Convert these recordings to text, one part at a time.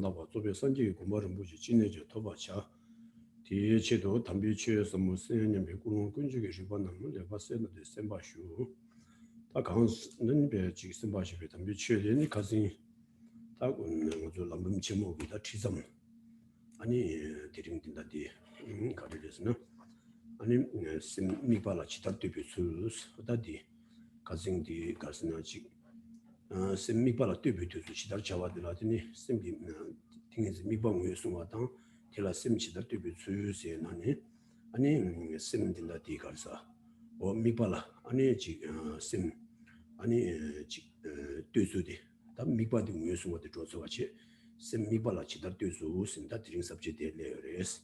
나와 조배 선지 공부를 무지 진내죠 도바차 뒤에도 담비치에서 무슨 미국은 군주게 리반은 내가 봤는데 셈바슈 다 강는 배 지금 셈바슈 담비치에니 가슴이 딱 오는 거 람림 제목이다 티점 아니 드림된다디 가르려서는 아니 미발라 치다 되비스 다디 가슴디 가슴나지 미발라 되비스 치다 잡아들라더니 셈비 팅에서 미방을 숨어당 제가 셈치다 되비스에 나니 아니 셈된다디 가서 미발라 아니 지금 셈 아니 되수디 다 미바디 무슨 조서 같이 셈 미발라 치다 되수 신다 드링 sabject 레레스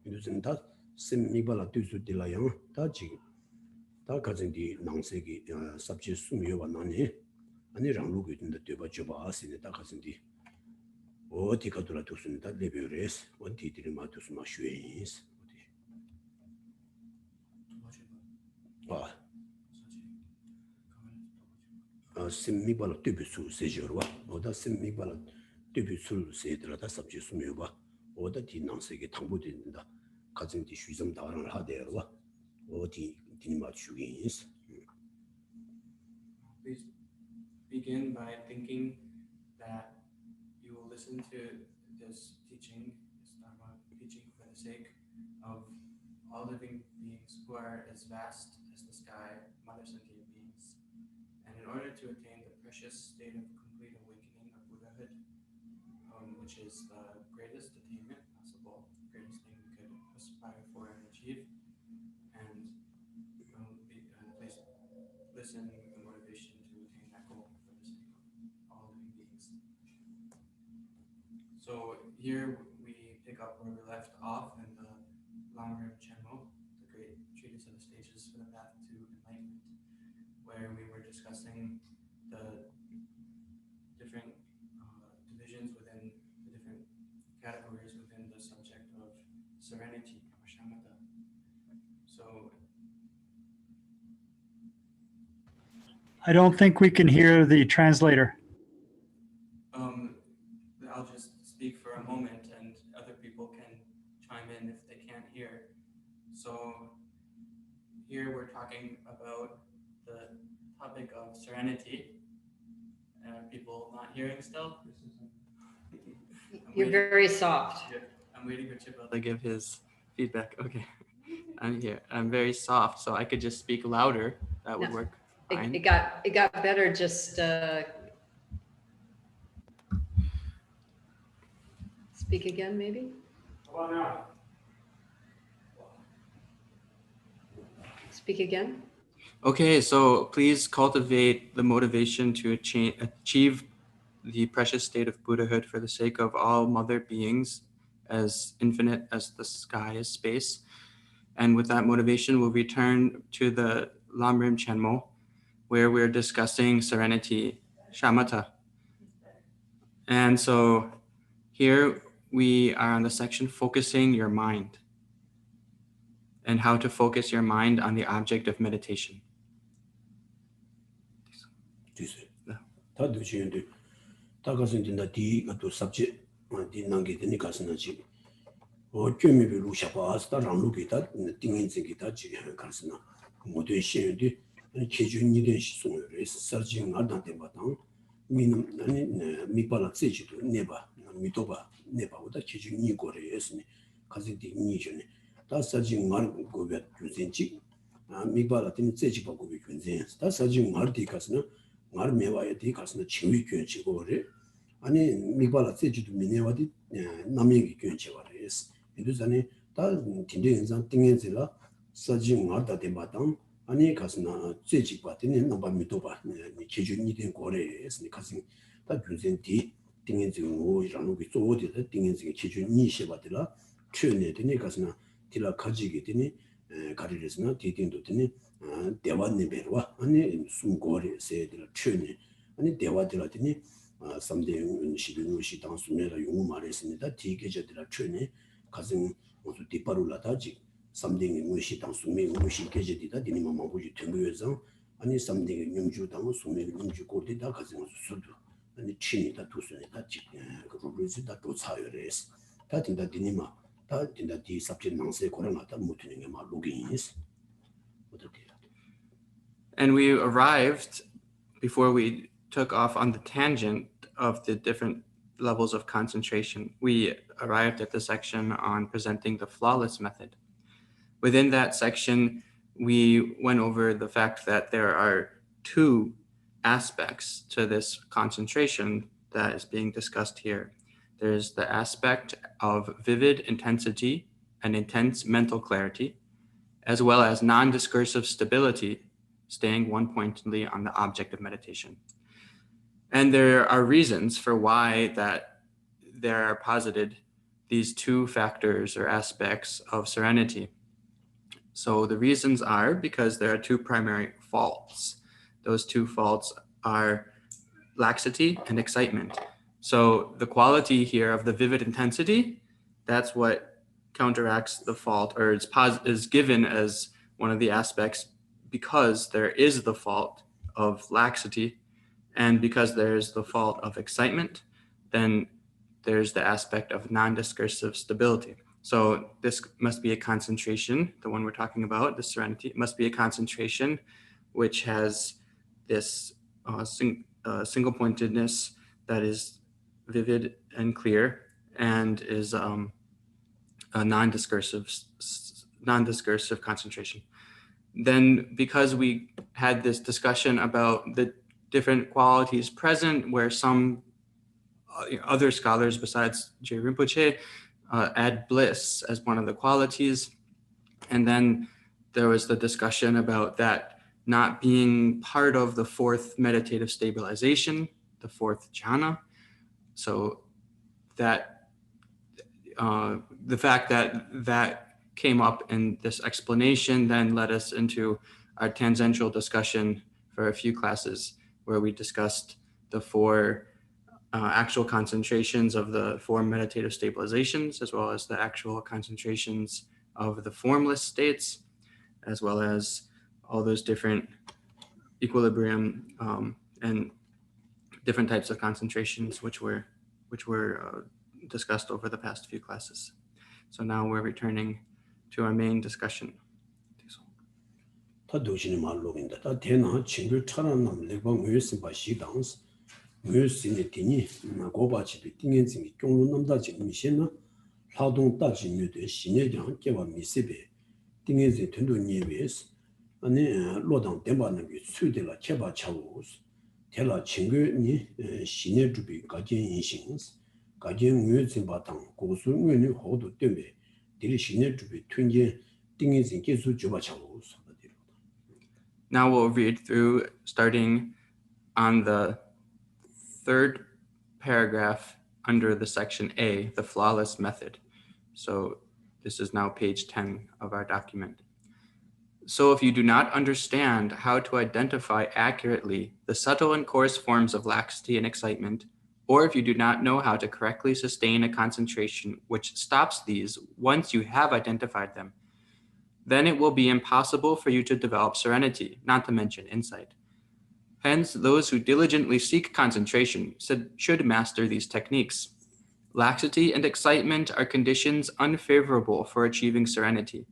이제는 다 셈 미발라 되수 딜라양 다 지금 다 가진디 낭세기 sabject 수미와 나니 아니 랑루고 있는데 되바 줘봐 신다 다 가진디 어디 가더라 두순다 레베레스 원티들이 마투스 마슈에스 semibala tubisu sejorwa oda semibala tubisu sedrada sabje sumyoba oda di nansege tangbo dinda kazin di shuzam daran haderwa odi dinima shugins. Please begin by thinking that you will listen to this teaching, this Dharma teaching for the sake of all living beings who are as vast as the sky, mother sentient beings. And in order to attain the precious state of complete awakening of Buddhahood, which is the greatest attainment possible, the greatest thing we could aspire for and achieve, and please listen with the motivation to attain that goal for the sake of all living beings. So here we pick up where we left off in the Lamrim Chenmo, the great treatise of the stages for the path to enlightenment, where we were discussing the different divisions within the different categories within the subject of serenity, or shamatha. So I don't think we can hear the translator. I'll just speak for a moment and other people can chime in if they can't hear. So here we're talking about the topic of serenity. Are people not hearing still? You're very soft. I'm waiting for Chippa to give his feedback. Okay, I'm here. I'm very soft, so I could just speak louder. That would work fine. It got better. Just speak again, maybe. How about now? Speak again. Okay, so please cultivate the motivation to achieve the precious state of Buddhahood for the sake of all mother beings, as infinite as the sky is space. And with that motivation, we'll return to the Lamrim Chenmo, where we're discussing serenity, shamatha. And so here we are on the section focusing your mind and how to focus your mind on the object of meditation. 다 두시는데 다 가서 된다 디가 또 삽지 디 난게 되니 가서나지 어쩌면 루샤바스다 랑루기다 띵인지기다 지금 가서나 모두 시에디 기준이 된 시송을 서징 알다데 바당 미는 아니 미발라 세지도 네바 미도바 네바보다 기준이 거래였으니 가지디 니전에 다 서징 알 고베 주진지 미발라 된 세지 바고 비군제 다 서징 알디 가서나 말 매와야 돼 가서는 지위 교체고래 아니 미발라 세지도 미네와디 남이기 교체와래스 이두산에 다 딘데인상 띵엔질라 서징 알다 데마당 아니 가서나 세지 바티는 넘바 미도바 기준이 된 거래스 가서 다 준센디 띵엔질 오이라노기 쪼오디다 띵엔질 기준이 시바들라 최내되니 가서나 딜라 가지게 되니 가리르스나 디딘도 되니 대화님 배와 아니 숨고리 세들 추니 아니 대화들하더니 삼대 시비노시 당수메라 용어 말했습니다. 디게제들 추니 가슴 모두 뒷바로라다지 삼대 무시 당수메 무시 게제디다 디니마마 보지 등교에서 아니 삼대 용주 당 수메 용주 고디다 가슴 수도 아니 친이 다 두스네 다 지금 그 루즈 다 도차요레스 다 된다 디니마 다 된다 디 subject 망세 고랑하다 못하는 게 로그인이스 어떻게 And we arrived, before we took off on the tangent of the different levels of concentration, we arrived at the section on presenting the flawless method. Within that section, we went over the fact that there are two aspects to this concentration that is being discussed here. There's the aspect of vivid intensity and intense mental clarity, as well as non-discursive stability, staying one-pointedly on the object of meditation. And there are reasons for why that there are posited these two factors or aspects of serenity. So the reasons are because there are two primary faults. Those two faults are laxity and excitement. So the quality here of the vivid intensity, that's what counteracts the fault, or is given as one of the aspects because there is the fault of laxity, and because there's the fault of excitement, then there's the aspect of non-discursive stability. So this must be a concentration, the one we're talking about, the serenity, must be a concentration which has this single pointedness that is vivid and clear and is a non-discursive concentration. Then because we had this discussion about the different qualities present, where some other scholars besides J. Rinpoche add bliss as one of the qualities. And then there was the discussion about that not being part of the fourth meditative stabilization, the fourth jhana. So that the fact that that came up in this explanation then led us into our tangential discussion for a few classes where we discussed the four actual concentrations of the four meditative stabilizations, as well as the actual concentrations of the formless states, as well as all those different equilibrium and different types of concentrations which were discussed over the past few classes. So now we're returning to our main discussion. 다 도시는 말로인다. 다 대나 친구 차라남 레방 외스 바시당스 외스네 디니 고바치비 띵엔징이 경로 남다지 미신나 라동 따지뉴데 신내장 개와 미세베 띵엔지 된도 니베스 아니 로당 덴바는 비 수되라 개바 차우스 대라 친구니 신내 주비 가진 인신스 가진 외스 바당 고수 외니 호도 때문에 딜 신내 주비 튼게 띵엔지 계속 주바 차우스. Now we'll read through starting on the third paragraph under the section A, the flawless method. So this is now page 10 of our document. So if you do not understand how to identify accurately the subtle and coarse forms of laxity and excitement, or if you do not know how to correctly sustain a concentration which stops these once you have identified them, then it will be impossible for you to develop serenity, not to mention insight. Hence, those who diligently seek concentration should master these techniques. Laxity and excitement are conditions unfavorable for achieving serenity.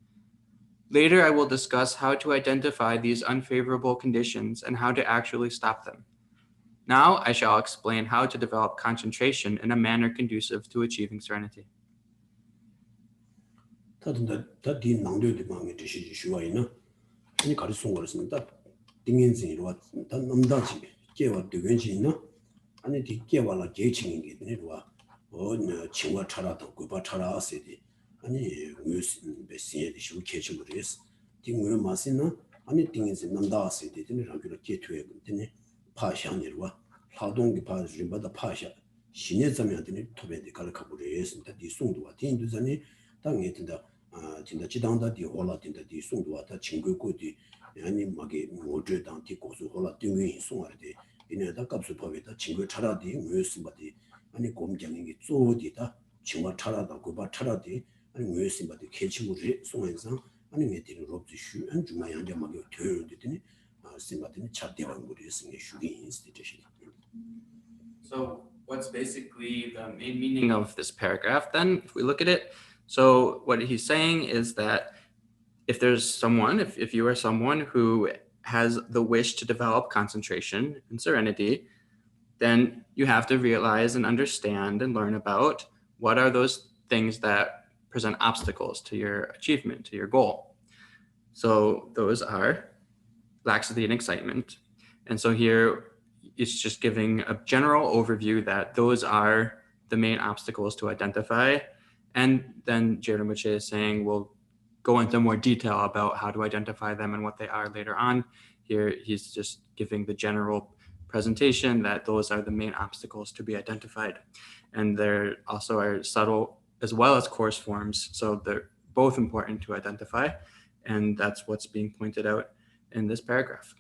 Later, I will discuss how to identify these unfavorable conditions and how to actually stop them. Now, I shall explain how to develop concentration in a manner conducive to achieving serenity. 다디 낭도의 방에 드시지 쉬워이나 아니 가르송 거였습니다. 딩엔진이로 다 남다지 깨와 되겐지나 아니 디 깨와라 계층인 게 되네와 어느 친구가 차라도 고바 차라세디 아니 무슨 베시에 디슈 계층으로스 딩으로 마시나 아니 딩엔진 남다세디 되네라고 계투에 되네 파샹이로와 하동기 파르림바다 파샤 신의 자면 되네 토베디 갈카부레스 디 송도와 딘두자니 당에 된다 진짜 지당다 디 올라 된다 디 송도와 다 친구고디 아니 막에 모저당 디 고수 올라 등이 송아르데 이네다 값을 법에다 친구 차라디 무였음바디 아니 공장인 게 쪼디다 친구 차라다 고바 차라디 아니 무였음바디 개친구리 송에서 아니 메디는 롭지슈 한 주마양자 막에 되어되더니 심바디는 차대왕 무리스니 슈기 인스티튜션. So what's basically the main meaning of this paragraph then, if we look at it? So what he's saying is that if there's someone, if you are someone who has the wish to develop concentration and serenity, then you have to realize and understand and learn about what are those things that present obstacles to your achievement, to your goal. So those are laxity and excitement. And so here it's just giving a general overview that those are the main obstacles to identify. And then Rinpoche is saying we'll go into more detail about how to identify them and what they are later on. Here he's just giving the general presentation that those are the main obstacles to be identified. And there also are subtle as well as coarse forms. So they're both important to identify. And that's what's being pointed out in this paragraph.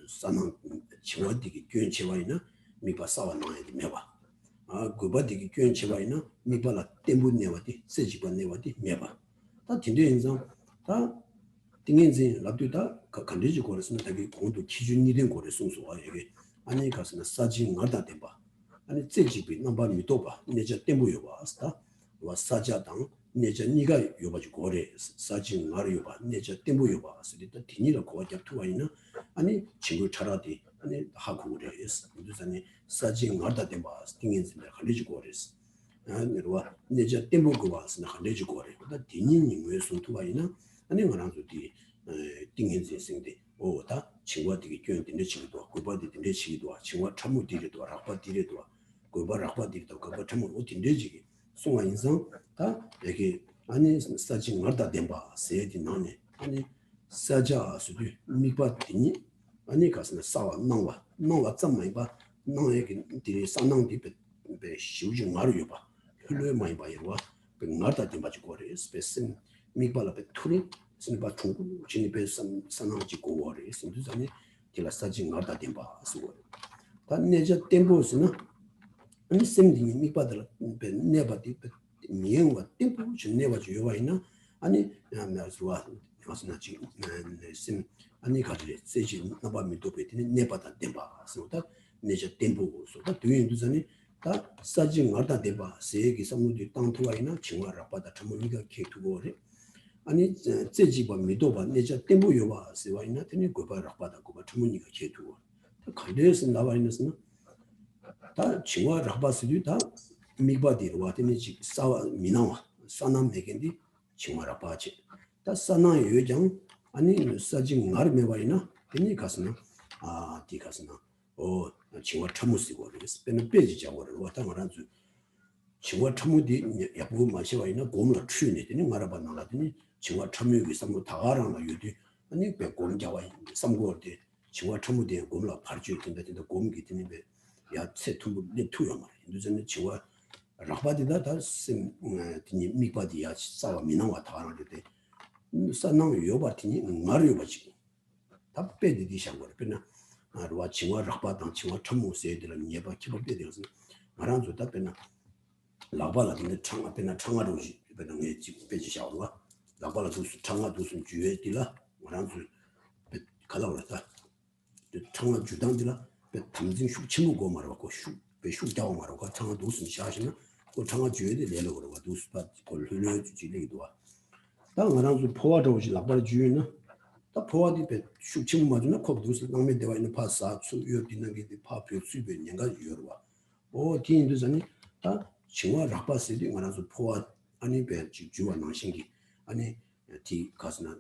sanang chiwa digi gyön chiwa ina mipa sawa nangya di mewa. Guba digi gyön chiwa ina mipa la tembu newa di, sejiba newa di mewa. Ta tindu yinzang, ta tingin zin labdu ta kandeji kore suna tagi kondo kijun nidin kore sungsuwa yage. Ani kasana saji ngarda tenpa. Ani sejibi namba mitoba, neja tembu yoba asta. Wa saja dang, neja niga yoba ju kore, saji ngar yoba, neja tembu yoba asiri. Ta tinira kowa gyabtuwa ina 아니 친구 차라디 아니 하고 그래서 무슨 사진 나다 된 봐. 띵인인데 걸리고 그랬어. 아니로와 내가 템보고 와서 걸리고 그래. 나 디니니 왜 손투와이나 아니 그런저디 띵인지 생데 오다 친구들이 교인들 친구도 고바디들 친구도 친구 참무들이도 라바디리도 고바 라바디도 그거 참무 어딘데지 송아 인상 다 여기 아니 사진 나다 된 봐. 세디 나네 아니 사자 수도 미바티니 아니 가서는 싸워 나와 점만 봐 나에게 뒤에 상당히 배 쉬우지 말아요 봐 흘려 많이 봐요 그 나다 좀 가지고 그래 스페스 미발에 투리 신바 중국 진입에 상당히 고월에 신두산이 제가 사진 나다 좀 봐. 단내자 템포스는 아니 샘딩이 미바들 배 내바디 미행과 템포 좀 내봐 줘야 있나 아니 나서와 맞나 지금 심 아니 가지래 세지 나바미도 베티네 네바다 템바 소다 내자 템포고 소다 뒤인두산이 다 사진 나다 템바 세기 상무디 땅투와이나 칭와라 바다 참으니가 케투고래 아니 제지바 미도바 내자 템포 요바 세와이나 테니 고바라 바다 고바 참으니가 케투고 칼레스 나와이나스나 다 칭와라 바스디 다 미바디로 와테니 지 사와 미나와 사남 메겐디 칭와라 바지 다 사나 요장 아니 사진 나르메바이나 괜히 가스나 디 가스나 칭와 참무시고 그래서 빼는 빼지 자고를 왔다 말한주 칭와 참무디 야부 마시와이나 고물을 추네 되니 말아봐 나라더니 칭와 참무기 삼고 다가라나 유디 아니 배 고물자와 삼고데 칭와 참무디 고물을 팔주 있던데 고물기 되니 야 세투 네 투요 말 인도전에 칭와 라바디다 다심 디니 미바디야 싸와 미나와 다가라데 산나무 요바티니 마르요바지 답배디디 샹거를 빼나 아르와 칭와 라바당 칭와 참무세들은 예바 기법대 되어서 말한주 답배나 라바라데 창아 빼나 창아로지 빼나 게 집배지 샤오와 라바라도 창아도 좀 주에디라 말한주 갈라오라다 창아 주당디라 담진 슈치무고 말하고 슈배 슈자오 말하고 창아도 좀 샤시나 그 창아 주에디 내려고 그러고 두스바 걸 흘려주지 얘기도 와 당연히 포화도 오지 라바르 주유는 다 포화디 배 슈치무 맞으나 코브두스 남에 되어 있는 파사 수요 디나게 파표 수배 년가 유어와 디인도 전에 다 칭와 라바스디 말아서 포화 아니 배 주와 나신기 아니 디 가스나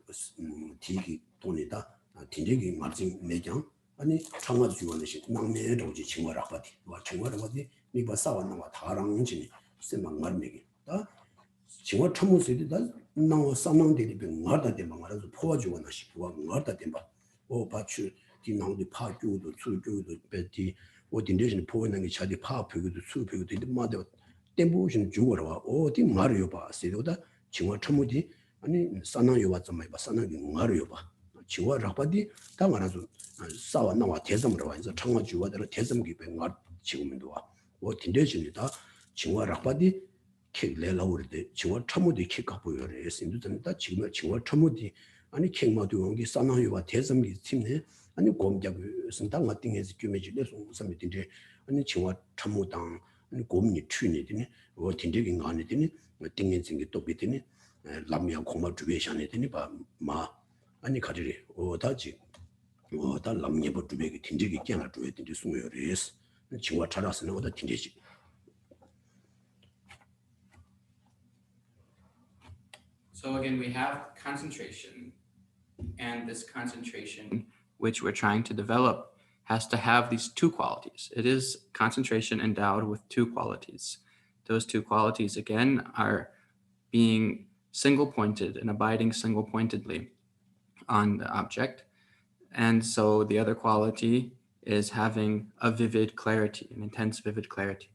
디기 돈이다 딘데기 마진 내장 아니 창화 주원의 남에 오지 칭와 라바디 와 칭와 라바디 미바 사와나와 다랑진이 세만 말매기 다 칭와 참무세디 다 나와 상당들이 병하다 되면 말아서 포화주거나 싶고 나다 되면 바추 디나우디 파주도 출주도 배티 어딘데신 보이는 게 차디 파피고도 수피고도 이 마데 템부신 주거라 어디 말이요 봐 세도다 징화 처무디 아니 사나요 왔좀 봐 사나기 말이요 봐 징화 라바디 당하나서 싸와 나와 대점으로 와서 청화 주거들 대점기 뱅가 지금도 와 어딘데신이다 징화 라바디 킥레라우르데 징화 처무디 킥가 보여요 했습니다 지금 징화 처무디 아니 킹마도 용기 사나요와 대점기 팀네 아니 공작을 선당 같은 해서 규매지를 송삼이든지 아니 징화 참모당 아니 고민이 튀니더니 어딘데긴 가니더니 띵인생기 또 비더니 람미야 공마 주변에 샤니더니 마 아니 가지리 다지 다 람미버 주변에 딘지기 깨나 주변에 숨어요레스 징화 찾아서는 어디 딘지지 So again, we have concentration, and this concentration, which we're trying to develop, has to have these two qualities. It is concentration endowed with two qualities. Those two qualities, again, are being single-pointed and abiding single-pointedly on the object. And so the other quality is having a vivid clarity, an intense vivid clarity.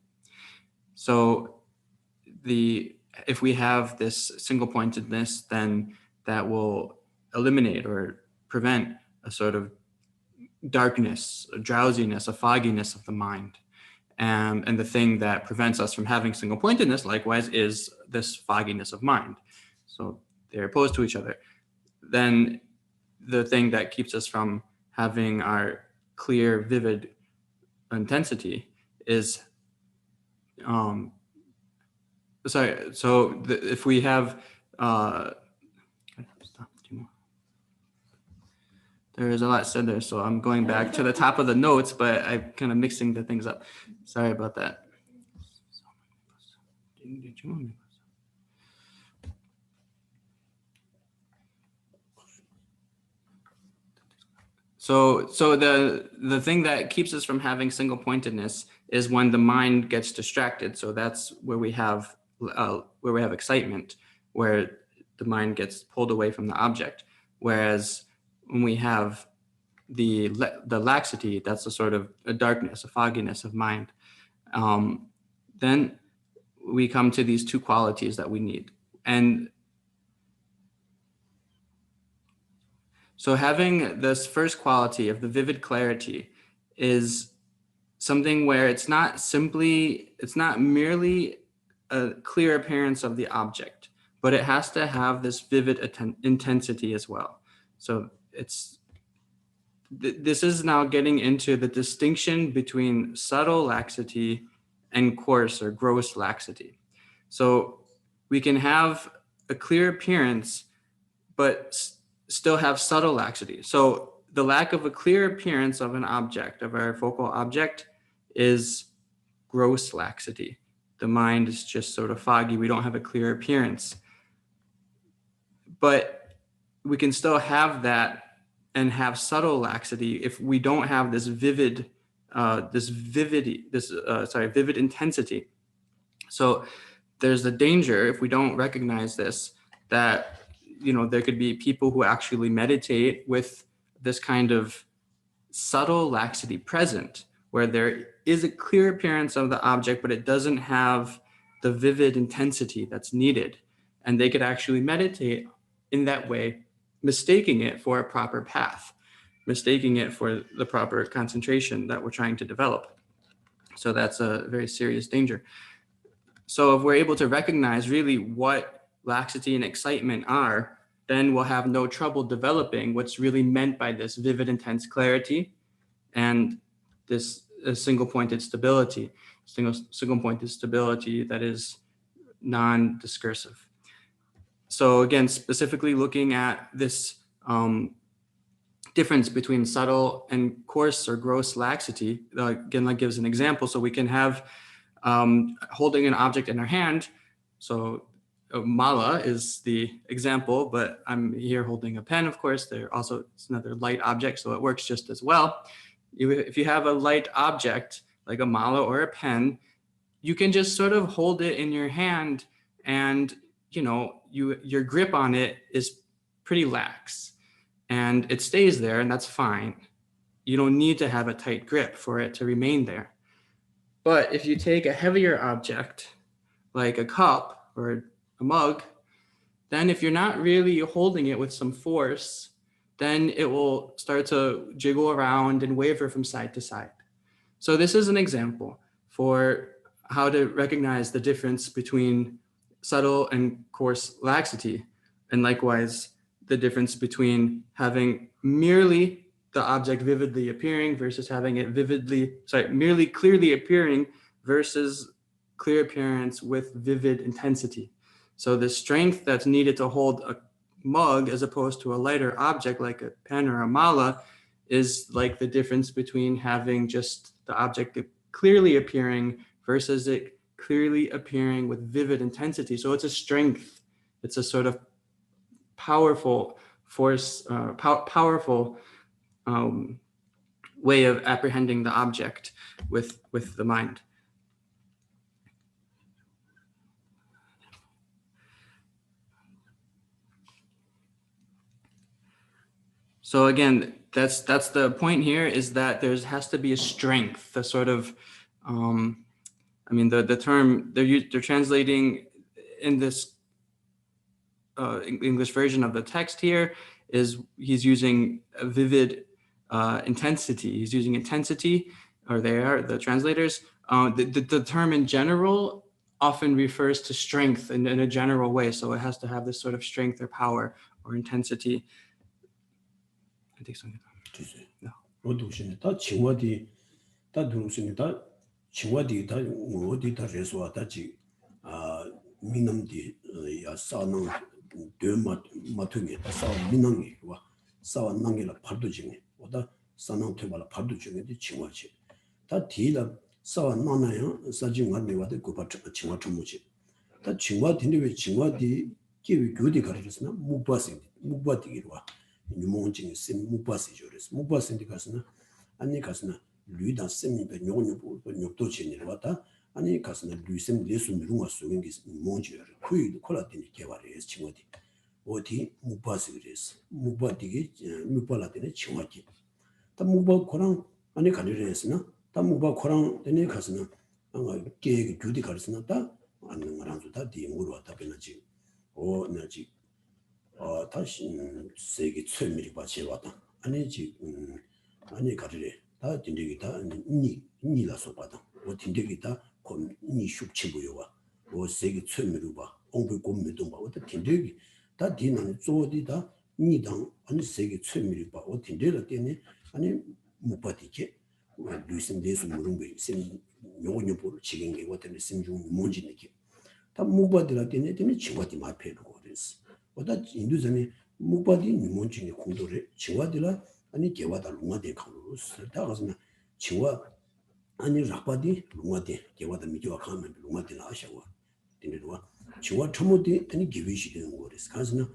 So if we have this single-pointedness, then that will eliminate or prevent a sort of darkness, a drowsiness, a fogginess of the mind. And the thing that prevents us from having single-pointedness, likewise, is this fogginess of mind. So they're opposed to each other. Then the thing that keeps us from having our clear, vivid intensity is, if we have, there is a lot said there, so I'm going back to the top of the notes, but I'm kind of mixing the things up. Sorry about that. So the thing that keeps us from having single-pointedness is when the mind gets distracted. So that's where we have excitement, where the mind gets pulled away from the object. Whereas when we have the laxity, that's a sort of a darkness, a fogginess of mind. Then we come to these two qualities that we need. And so having this first quality of the vivid clarity is something where it's not merely a clear appearance of the object, but it has to have this vivid intensity as well. So this is now getting into the distinction between subtle laxity and coarse or gross laxity. So we can have a clear appearance, but still have subtle laxity. So the lack of a clear appearance of an object, of our focal object, is gross laxity. The mind is just sort of foggy. We don't have a clear appearance. But we can still have that and have subtle laxity if we don't have this vivid intensity. So there's a danger if we don't recognize this, that there could be people who actually meditate with this kind of subtle laxity present, where there is a clear appearance of the object, but it doesn't have the vivid intensity that's needed. And they could actually meditate in that way, mistaking it for a proper path, mistaking it for the proper concentration that we're trying to develop. So that's a very serious danger. So if we're able to recognize really what laxity and excitement are, then we'll have no trouble developing what's really meant by this vivid, intense clarity and this single-pointed stability, single-pointed stability that is non-discursive. So again, specifically looking at this difference between subtle and coarse or gross laxity, again, that gives an example. So we can have holding an object in our hand. So mala is the example, but I'm here holding a pen, of course. It's another light object, so it works just as well. If you have a light object, like a mala or a pen, you can just sort of hold it in your hand, and your grip on it is pretty lax, and it stays there, and that's fine. you don't need to have a tight grip for it to remain there. But if you take a heavier object, like a cup or a mug, then if you're not really holding it with some force, then it will start to jiggle around and waver from side to side. So this is an example for how to recognize the difference between subtle and coarse laxity, and likewise the difference between having merely the object vividly appearing versus having it merely clearly appearing versus clear appearance with vivid intensity. So the strength that's needed to hold a mug as opposed to a lighter object like a pen or a mala is like the difference between having just the object clearly appearing versus it clearly appearing with vivid intensity. So it's a strength. It's a sort of powerful force, powerful way of apprehending the object with the mind. So again, that's the point here, is that there has to be a strength, a sort of, the term they're translating in this English version of the text here is he's using a vivid intensity. He's using intensity, or they are the translators. The term in general often refers to strength in a general way. So it has to have this sort of strength or power or intensity. I think so. 다 칭와디 다 두루신다 칭와디 다 어디 다 레소아다지 미남디 야 사는 되마 마퉁이 사 미남이 와 사완낭이라 팔도징이 오다 사는 되발라 팔도징이 칭와지 다 디라 사완나나요 사징한데 와데 고바 칭와 첨무지 다 칭와디네 왜 칭와디 기위 교디 가르쳤으나 무바디기로 와 유몽징이 심 무바시죠레스 무바신디 가스나 아니 가스나 류다 셈니베 뇨뇨보 뇨도치니로 왔다 아니 가스나 류셈 레수 미루가 소긴 게 몽지여 쿠이도 콜라티니 개발해서 친구디 어디 무바시그레스 무바디게 무발라데네 친구디 다 무바 코랑 아니 가르레스나 다 무바 코랑 데네 가스나 아마 계획 규디 가르스나 다 안는 거랑도 다 디모로 왔다 변하지 나지 다시 세계 최밀이 받지 왔다. 아니지 아니 가르래. 다 딘데기 다 니라서 받아. 딘데기 다 니 숙치부여 와. 세계 최밀이 봐. 공부 공부도 봐. 딘데기 다 디는 조디다 니당 아니 세계 최밀이 봐. 딘데라 때문에 아니 못 받이게. 루신 데스 물음이 심 용어녀 보를 지긴 게 어떤 심중 뭔지 느끼. 다 못 받으라 때문에 친구한테 말패고 그랬어. 오다 인도전에 무바디 니몬징의 공도를 칭와들라 아니 개와다 룽아데 강로스 다가서나 칭와 아니 락바디 룽아데 개와다 미디와 가면 룽아데나 아샤와 dinero chiwa chomodi ani giwi shi den ngores kasna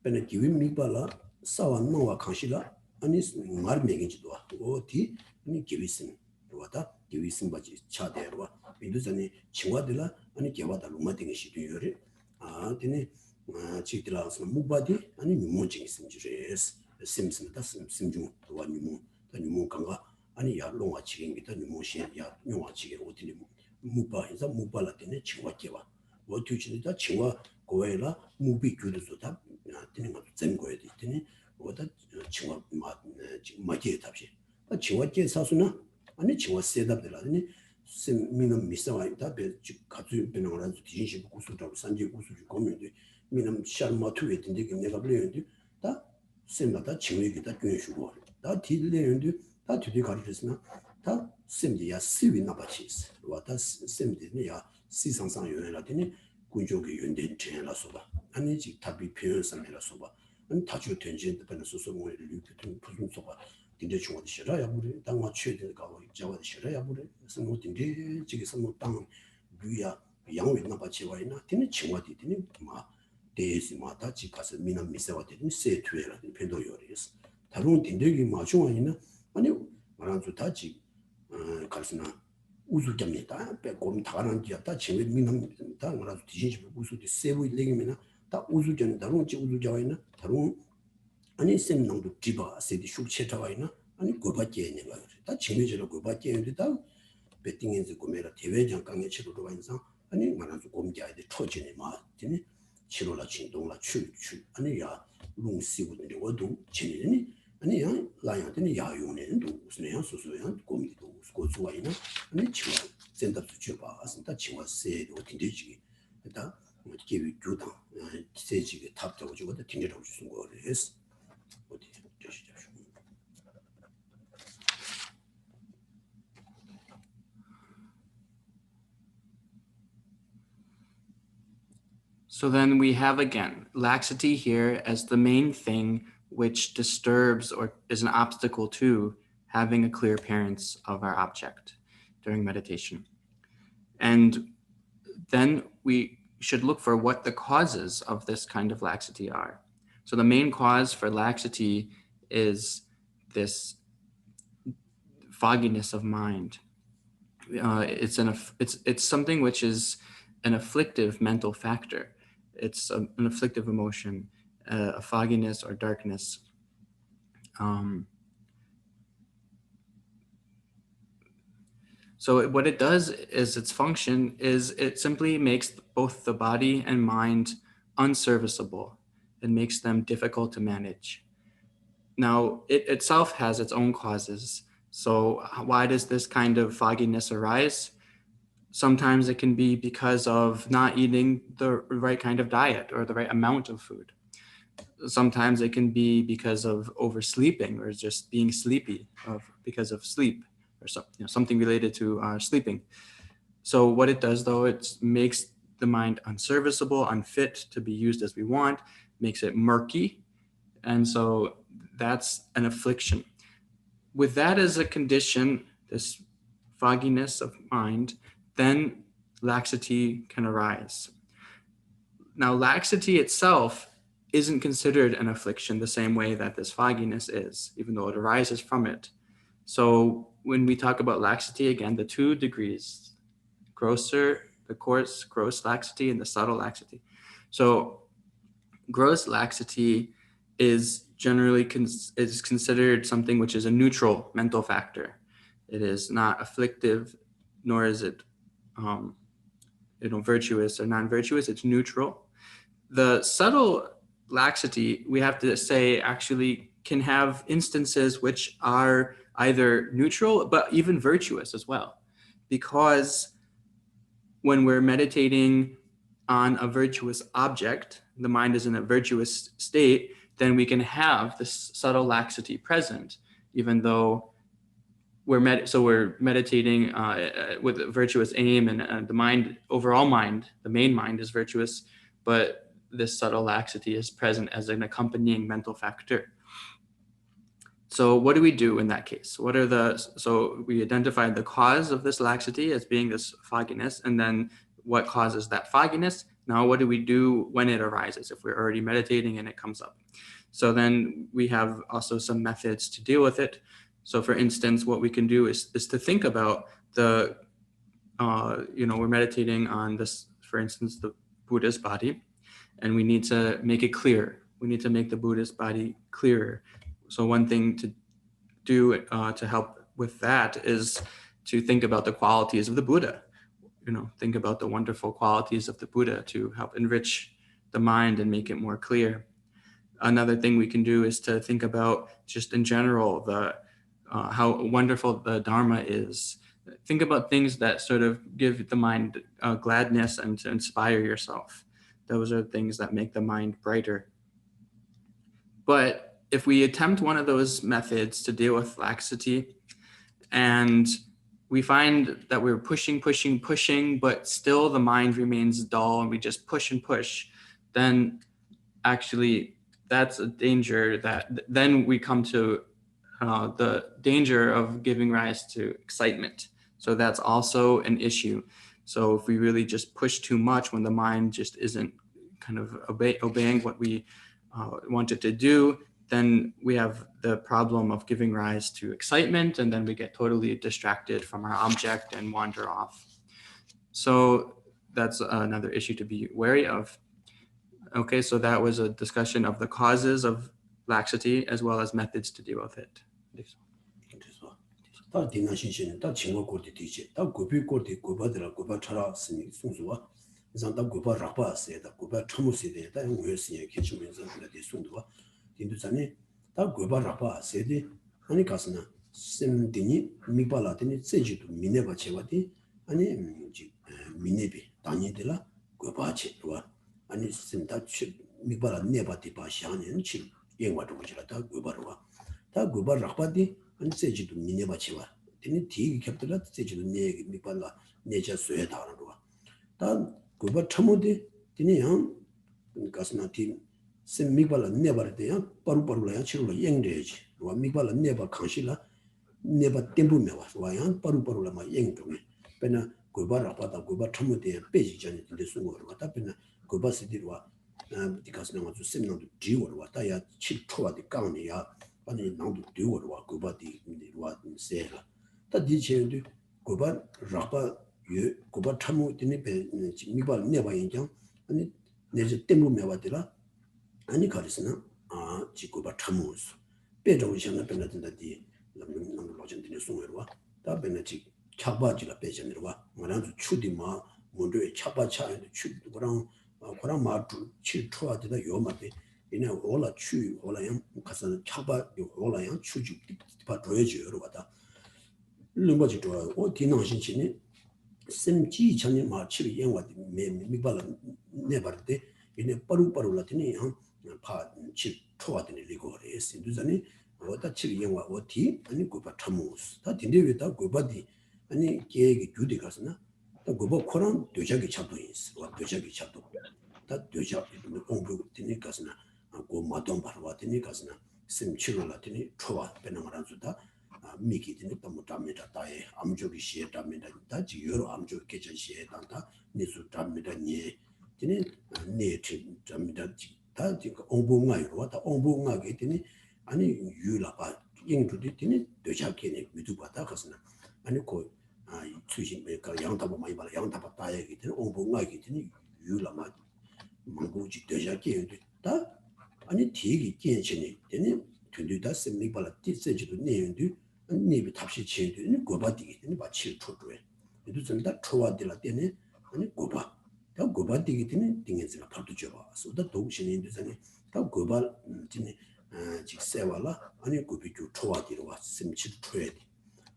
pena giwi mibala sawa nowa kanshila ani ngar megenji do o ti ani giwi sim wada giwi sim baji cha de ro biduzani chiwa de la ani gewada luma de shi de yore a tene chi de la mubadi ani nyumonji sim jires sim da sim ju do nyumo da nyumo kanga 아니 야 롱아 지경기다 니모시 야 용아 지경 어디니 무바에서 무발라 때문에 치와 개와 뭐 뒤치다 치와 고에라 무비 규도다 되는 거 zem고에 있더니 뭐다 치와 마게 답시 치와 개 사수나 아니 치와 세답들라니 미는 미사와이다 배 가주 되는 거라 뒤신시 구수다고 산지 구수주 고민데 미는 샤르마투에 된데 내가 불려는데 다 셈마다 치외기다 교수고 다 딜레는데 다 뒤에 가르쳤으나 다 셈디야 시위나 바치스 와다 셈디냐 시상상 요래라더니 군족의 연된 제라서 봐 아니 지 답이 표현상이라서 봐 아니 다주 된지한테 받는 소소모를 이렇게 무슨 소가 근데 중앙에 싫어야 우리 당마 최대 가고 자와도 싫어야 우리 그래서 뭐 근데 지금서 뭐땅 류야 양외나 바치와 있나 되는 친구들이 되는 마 대시 마다 지 가서 미남 미세와 되는 세트에라 편도 요리스 다른 dinde기 마중아이나 아니 말한주 다지 갈스나 우주점이다 배고미 다가는 지었다 지금 민남 다 말아서 뒤신시 우수디 세부 레기면은 다 우주점 다른 지 우주자와이나 다른 아니 셈낭도 디바 세디 슈체자와이나 아니 고바께네 봐. 다 칭미지로 고바께인데 다 배팅인지 고메라 대외장 강에 치료로 완성 아니 말아서 곰자에 터지네 마 되네 치료라 진동라 추 아니야 롱시고들이 어두 치니 아니야 라야한테는 야용네는 무슨 양 소소양 곰이도 고수가 있나 아니 치료 센터도 줘봐 아스다 치료 세도 tindeji 다 기회 주다 세지게 탑자고 주고도 tinde라고 주는 거를 했어 어디 저시죠. So then we have again laxity here as the main thing which disturbs or is an obstacle to having a clear appearance of our object during meditation. And then we should look for what the causes of this kind of laxity are. So the main cause for laxity is this fogginess of mind. It's something which is an afflictive mental factor. It's an afflictive emotion, a fogginess or darkness. So what it does is its function is it simply makes both the body and mind unserviceable. It makes them difficult to manage. Now, it itself has its own causes. So why does this kind of fogginess arise? Sometimes it can be because of not eating the right kind of diet or the right amount of food. Sometimes it can be because of oversleeping or just being sleepy because of sleep or something related to sleeping. So what it does though, it makes the mind unserviceable, unfit to be used as we want, makes it murky. And so that's an affliction. With that as a condition, this fogginess of mind, then laxity can arise. Now, laxity itself isn't considered an affliction the same way that this fogginess is, even though it arises from it. So when we talk about laxity, again, the 2 degrees, grosser, the coarse, gross laxity, and the subtle laxity. So gross laxity is generally is considered something which is a neutral mental factor. It is not afflictive, nor is it virtuous or non-virtuous. It's neutral. The subtle laxity, we have to say, actually can have instances which are either neutral but even virtuous as well, because when we're meditating on a virtuous object, the mind is in a virtuous state, then we can have this subtle laxity present, even though we're meditating with a virtuous aim, and the mind, overall mind, the main mind is virtuous, but this subtle laxity is present as an accompanying mental factor. So what do we do in that case? So we identified the cause of this laxity as being this fogginess, and then what causes that fogginess? Now, what do we do when it arises, if we're already meditating and it comes up? So then we have also some methods to deal with it. So for instance, what we can do is to think about we're meditating on this, for instance, the Buddha's body, and we need to make it clear. We need to make the Buddha's body clearer. So one thing to do to help with that is to think about the qualities of the Buddha. Think about the wonderful qualities of the Buddha to help enrich the mind and make it more clear. Another thing we can do is to think about just in general how wonderful the Dharma is. Think about things that sort of give the mind gladness and to inspire yourself. Those are things that make the mind brighter. But if we attempt one of those methods to deal with laxity, and we find that we're pushing, but still the mind remains dull and we just push and push, then actually that's a danger that then we come to the danger of giving rise to excitement. So that's also an issue. So if we really just push too much when the mind just isn't kind of obeying what we want it to do, then we have the problem of giving rise to excitement, and then we get totally distracted from our object and wander off. So that's another issue to be wary of. Okay, so that was a discussion of the causes of laxity as well as methods to deal with it. 다 디나 신신 다 칭고 고디 디지 다 고비 고디 고바들 고바 차라 스니 송수와 zan다 고바 라바 세다 고바 처무세데 다 우여스에 개주면서 그래 송도와 딘두자니 다 고바 라바 세데 아니 가스나 셈디니 미발라드니 세지도 미네바 제와디 아니 미네비 다니들라 고바체와 아니 셈다 미발라 네바디 바샤는 치 영화도 보지라다 고바로와 다 고바 라바디 아니 세지도 미네바 제와 되니 디기 캡들라 세지도 네 미발라 네자 수에 다르와 다 고바 처모디 되니 양 가스나 티 셈 미발라 네바르데야 바루바루라야 치로라 영대지 와 미발라 네바 칸실라 네바 템부메와 와양 바루바루라마 영동에 베나 고바라 바다 고바 처모디 베지 전에 근데 수고로 왔다 베나 고바 시디와 디가스나 아주 셈나도 지워로 왔다야 치초와디 강니야 아니 나도 되어로 와 고바디 와 세라 다 디체도 고바 라바 예 고바 참모 되니 베 미발 네바 인장 아니 내지 땜부메 와디라 아니 가르스나 지고바 참모스 배정시는 변화된다디 남는 로전들이 송외로와 다 변화지 차바지라 배전으로와 뭐라도 추디마 뭔데 차바차에 추도랑 그런 말도 치초하다 요마데 이내 올라 추 올라양 가서 차바 요 올라양 추주 바 줘야지로 왔다 르버지 줘 어디나신치니 셈지 전에 마치를 영화디 미발라 네바르데 이내 빠루빠루라더니 파 치초하더니 리고레스 인도자니 어다 칠 영화 어디 아니 고바 참모스 다 딘데위다 고바디 아니 계획이 주디 가서나 또 고바 코란 되자기 차도 있어 와 되자기 차도 다 되자기 공부 되니 가서나 고 마동 바로 되니 가서나 셈치로라 되니 초와 배낭을 주다 미기 되니 또 못합니다 다에 암족이 시에 답니다 다 지여로 암족 개전 시에 단다 니수 답니다 니 되니 네트 답니다 다 지금 공부가요 왔다 공부가게 되니 아니 유라바 인도도 되니 되자기네 위두바다 가서나 아니 고 추신 메가 양답 많이 봐 양답 다야기 되니 공부가게 되니 유라마 망고지 되자기네 다 아니 되게 괜찮니 되니 된다 셈미발라 티세지도 내용도 네비 탑시 체도 고바디기 되니 마치 초도에 이도 전다 초와들라 되니 아니 고바 다 고바디기 되니 딩에서 파도 줘봐 소다 동신이 인도잖니 다 고발 되니 직세와라 아니 고비주 초와디로 와 셈치 초에디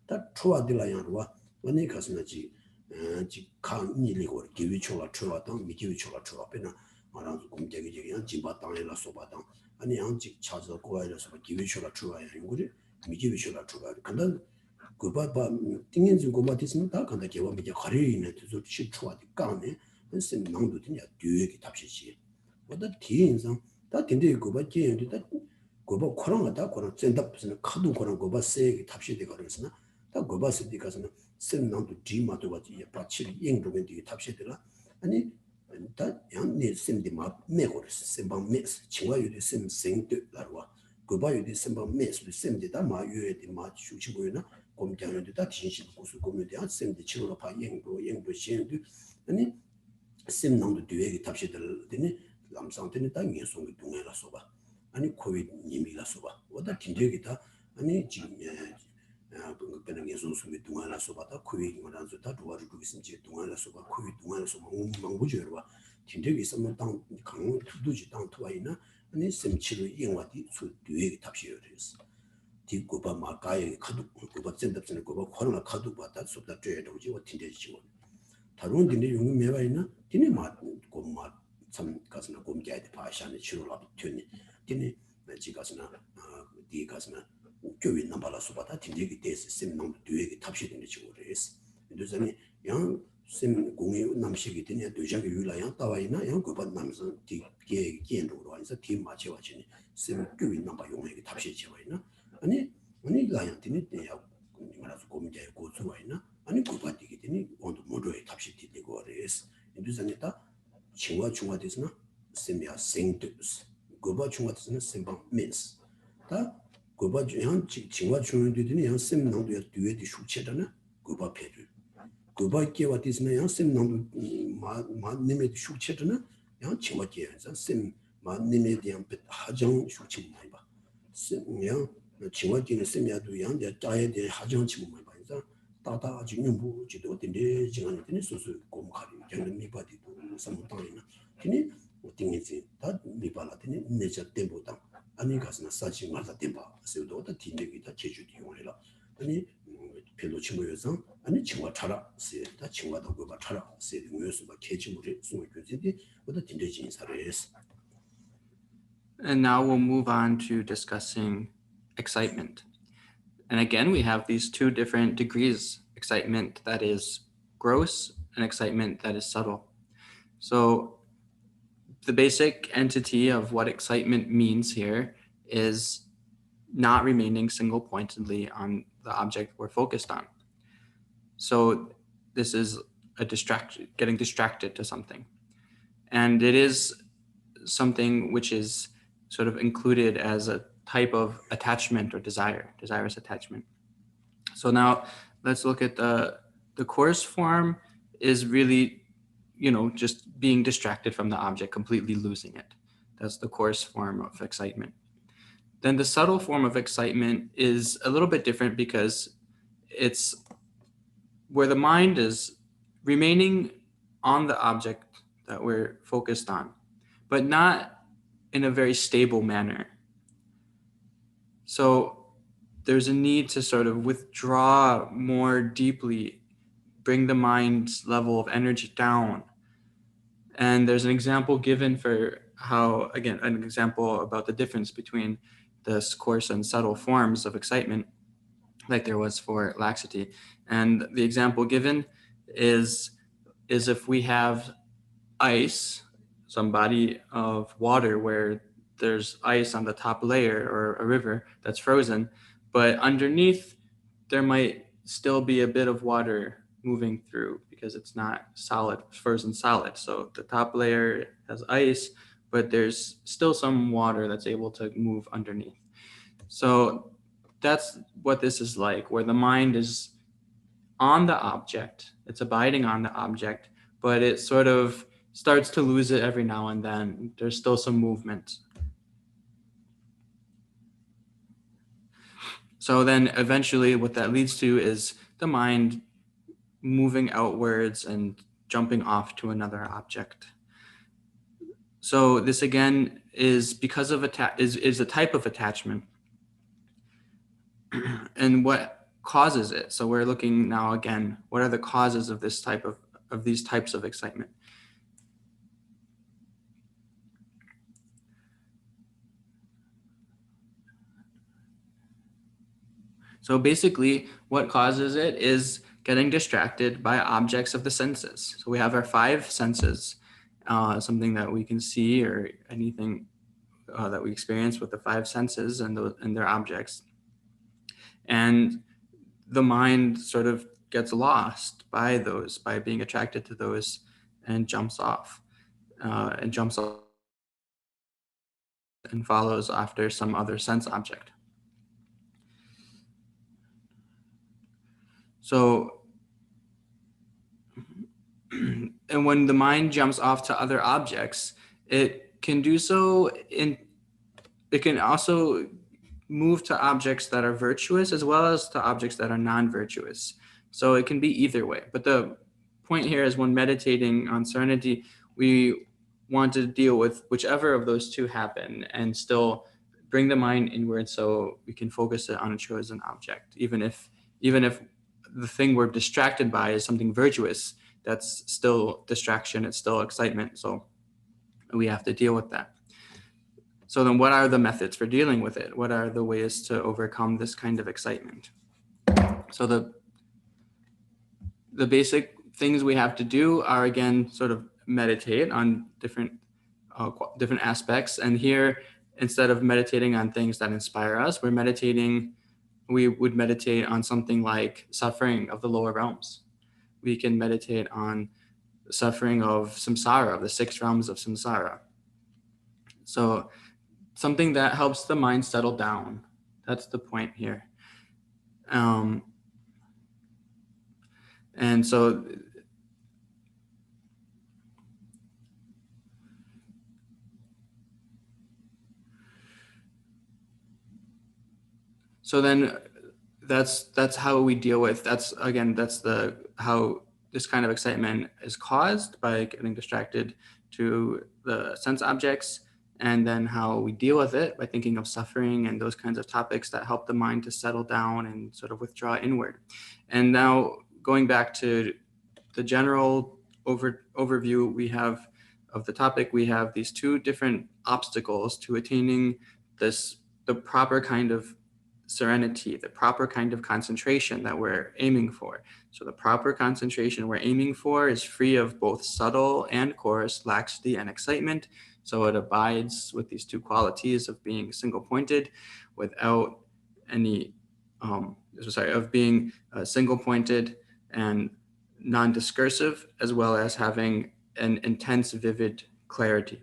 다 초와들라야로 원이 가스나지 직칸니리고 기위초라 초와당 미기위초라 초와 배나 말아서 공격이 그냥 집바 땅에라 소바당 아니 양직 찾아 고아에서 기위초라 초와야 이거를 미기위초라 초와 근데 그바바 띵인지 고마티스는 다 간다 개와 미게 가리네 저 치초와디 깡네 무슨 망도 되냐 뒤에기 답시지 뭐다 뒤인상 다 근데 그바 게인데 다 고바 코랑하다 코랑 젠답스는 카도 코랑 고바 세기 답시되 거르스나 다 고바 세디 가서는 셈낭도 디마도 바지 바치 영도면 뒤 답시더라 아니 다 양네 셈디 마 메고르스 셈방 메스 칭와유디 셈 생드 라와 고바유디 셈방 메스 셈디 다 마유에디 마 슈치 보이나 곰장유디 다 진실 고수 고메디 한 셈디 치로라 파 영도 시엔드 아니 셈낭도 뒤에기 답시들 되니 남상되니 다 예송이 동해라 소바 아니 코비드 님이라 소바 어다 진짜기다 아니 지금 그냥 예송이 동해라 소바다 코비드 뭐라서 다 도와줄 거 있는지 동해라 소바 코비드 동해라 소바 망고줘라 진짜기 있으면 당 강원 두두지 당 토와이나 아니 셈치로 영화디 수 뒤에기 답시요 그래서 디고바 마가에 카도 고바 젠답스는 고바 코로나 카도 받다 쏟다 줘야도 지고 tinde지 다른 데는 용이 매바 있나 디네 마 고마 참 가스나 곰게에 파샤네 치료라 튀니 디네 매지 가스나 디 가스나 교회 넘발아서 받다 tinde기 데스 셈놈 뒤에기 탑시되는 지고 그래서 그래서니 양 공이 남식이 되냐 되자기 유라양 따와이나 양 고바 남서 디게 kiến 도로 와서 팀 맞춰와지니 셈 교회 넘바 용에게 탑시지 와이나 아니 라양 되니 내야 말아서 고민제 고수와이나 아니 고바디기 되니 온도 모두에 탑시티 되고 그래서 인도산이다 칭와 중화돼서나 셈이야 생드스 고바 중화돼서나 셈방 민스 다 고바 양 칭와 중화되더니 양 셈낭도야 뒤에디 슈체잖아 고바 페르 고바 깨와 되서나 양 셈낭도 마 님에디 슈체잖아 양 칭와 깨서 셈마 님에디 양 하정 슈체 많이 봐 셈이야 Chenmo dine semya du yang de dae de hajang chi mo ba za da da ji nyum bu ji do de jing an de so so ko mo khari yang mi ba di do sam ta ni na ni ting zi da mi ba la de ne ja de bo da ani ga sa sa ji ma da de ba se do da tin de gi da che ju di yo le la ani 별로 친구여서 아니 친구가 차라 세다 친구가 더 차라 세는 거여서 막 개침물에 숨을 교진데 보다 딘데진 사례스. And now we'll move on to discussing excitement. And again, we have these two different degrees, excitement that is gross and excitement that is subtle. So the basic entity of what excitement means here is not remaining single-pointedly on the object we're focused on. So this is a getting distracted to something. And it is something which is sort of included as a type of attachment or desirous attachment. So now let's look at the coarse form is really, just being distracted from the object, completely losing it. That's the coarse form of excitement. Then the subtle form of excitement is a little bit different because it's where the mind is remaining on the object that we're focused on, but not in a very stable manner. So there's a need to sort of withdraw more deeply, bring the mind's level of energy down. And there's an example given for how, again, an example about the difference between the coarse and subtle forms of excitement, like there was for laxity. And the example given is if we have ice, some body of water where there's ice on the top layer or a river that's frozen, but underneath there might still be a bit of water moving through because it's not solid, frozen solid. So the top layer has ice, but there's still some water that's able to move underneath. So that's what this is like, where the mind is on the object, it's abiding on the object, but it sort of starts to lose it every now and then. There's still some movement. So then eventually what that leads to is the mind moving outwards and jumping off to another object. So this again is because of is a type of attachment. And what causes it? So we're looking now again, what are the causes of this type of these types of excitement? So basically what causes it is getting distracted by objects of the senses. So we have our five senses, something that we can see or anything that we experience with the five senses and their objects. And the mind sort of gets lost by those, by being attracted to those, and jumps off and follows after some other sense object. So, and when the mind jumps off to other objects, it can do so it can also move to objects that are virtuous as well as to objects that are non-virtuous. So it can be either way. But the point here is when meditating on serenity, we want to deal with whichever of those two happen and still bring the mind inward so we can focus it on a chosen object. Even if the thing we're distracted by is something virtuous, that's still distraction, it's still excitement. So we have to deal with that. So then what are the methods for dealing with it? What are the ways to overcome this kind of excitement? So the basic things we have to do are, again, sort of meditate on different aspects. And here, instead of meditating on things that inspire us, we would meditate on something like suffering of the lower realms. We can meditate on suffering of samsara, of the 6 realms of samsara. So something that helps the mind settle down. That's the point here. And so So then that's how we deal with, that's how this kind of excitement is caused by getting distracted to the sense objects, and then how we deal with it by thinking of suffering and those kinds of topics that help the mind to settle down and sort of withdraw inward. And now going back to the general overview we have of the topic, we have these two different obstacles to attaining the proper kind of serenity, the proper kind of concentration that we're aiming for. So the proper concentration we're aiming for is free of both subtle and coarse, laxity and excitement. So it abides with these two qualities of being single-pointed without any, of being single-pointed and non-discursive, as well as having an intense, vivid clarity.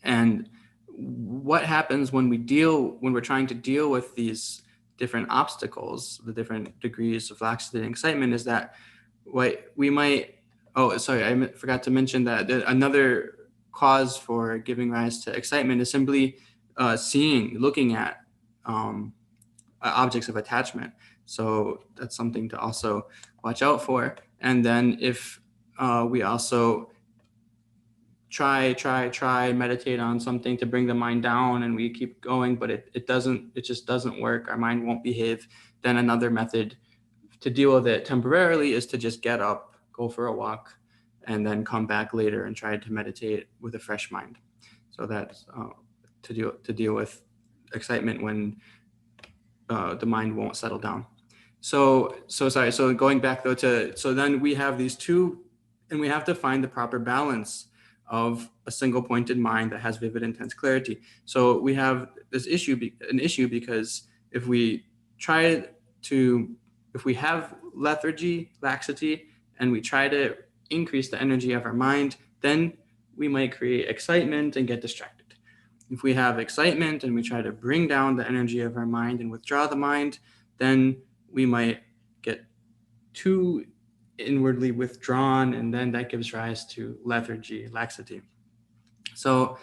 And what happens when we're trying to deal with these different obstacles, the different degrees of laxity and excitement, is that what we might, I forgot to mention that another cause for giving rise to excitement is simply looking at objects of attachment. So that's something to also watch out for. And then if we also try, meditate on something to bring the mind down, and we keep going, but it just doesn't work, our mind won't behave, then another method to deal with it temporarily is to just get up, go for a walk, and then come back later and try to meditate with a fresh mind. So that's to deal with excitement when the mind won't settle down. So going back though so then we have these two, and we have to find the proper balance of a single pointed mind that has vivid, intense clarity. So we have this issue because if we have lethargy, laxity, and we try to increase the energy of our mind, then we might create excitement and get distracted. If we have excitement and we try to bring down the energy of our mind and withdraw the mind, then we might get too inwardly withdrawn, and then that gives rise to lethargy, laxity. So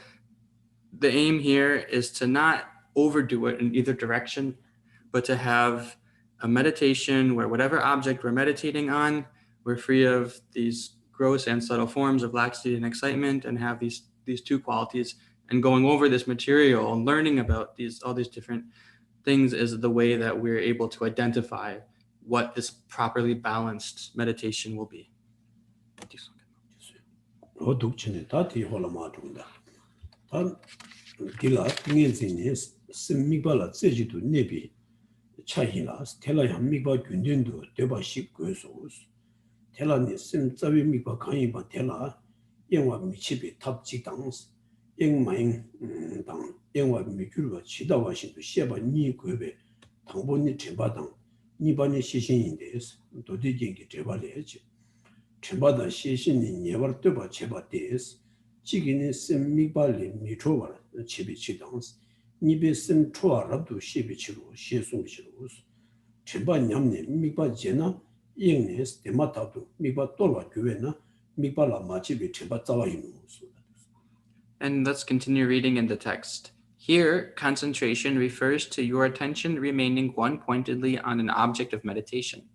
the aim here is to not overdo it in either direction, but to have a meditation where whatever object we're meditating on, we're free of these gross and subtle forms of laxity and excitement, and have these two qualities. And going over this material and learning about all these different things is the way that we're able to identify what this properly balanced meditation will be. 니반이 시신인데스 도디겐기 제발해지 쳔바다 시신이 네버 뜨바 제바데스 지기니 셈미발리 미초바 치비치당스 니베 셈 초아라도 시비치로 시송시로스 쳔바 냠네 미바 제나 잉네스 데마타도 미바 돌와 교회나 미발라 마치비 쳔바 자와이노스. And let's continue reading in the text. Here, concentration refers to your attention remaining one-pointedly on an object of meditation.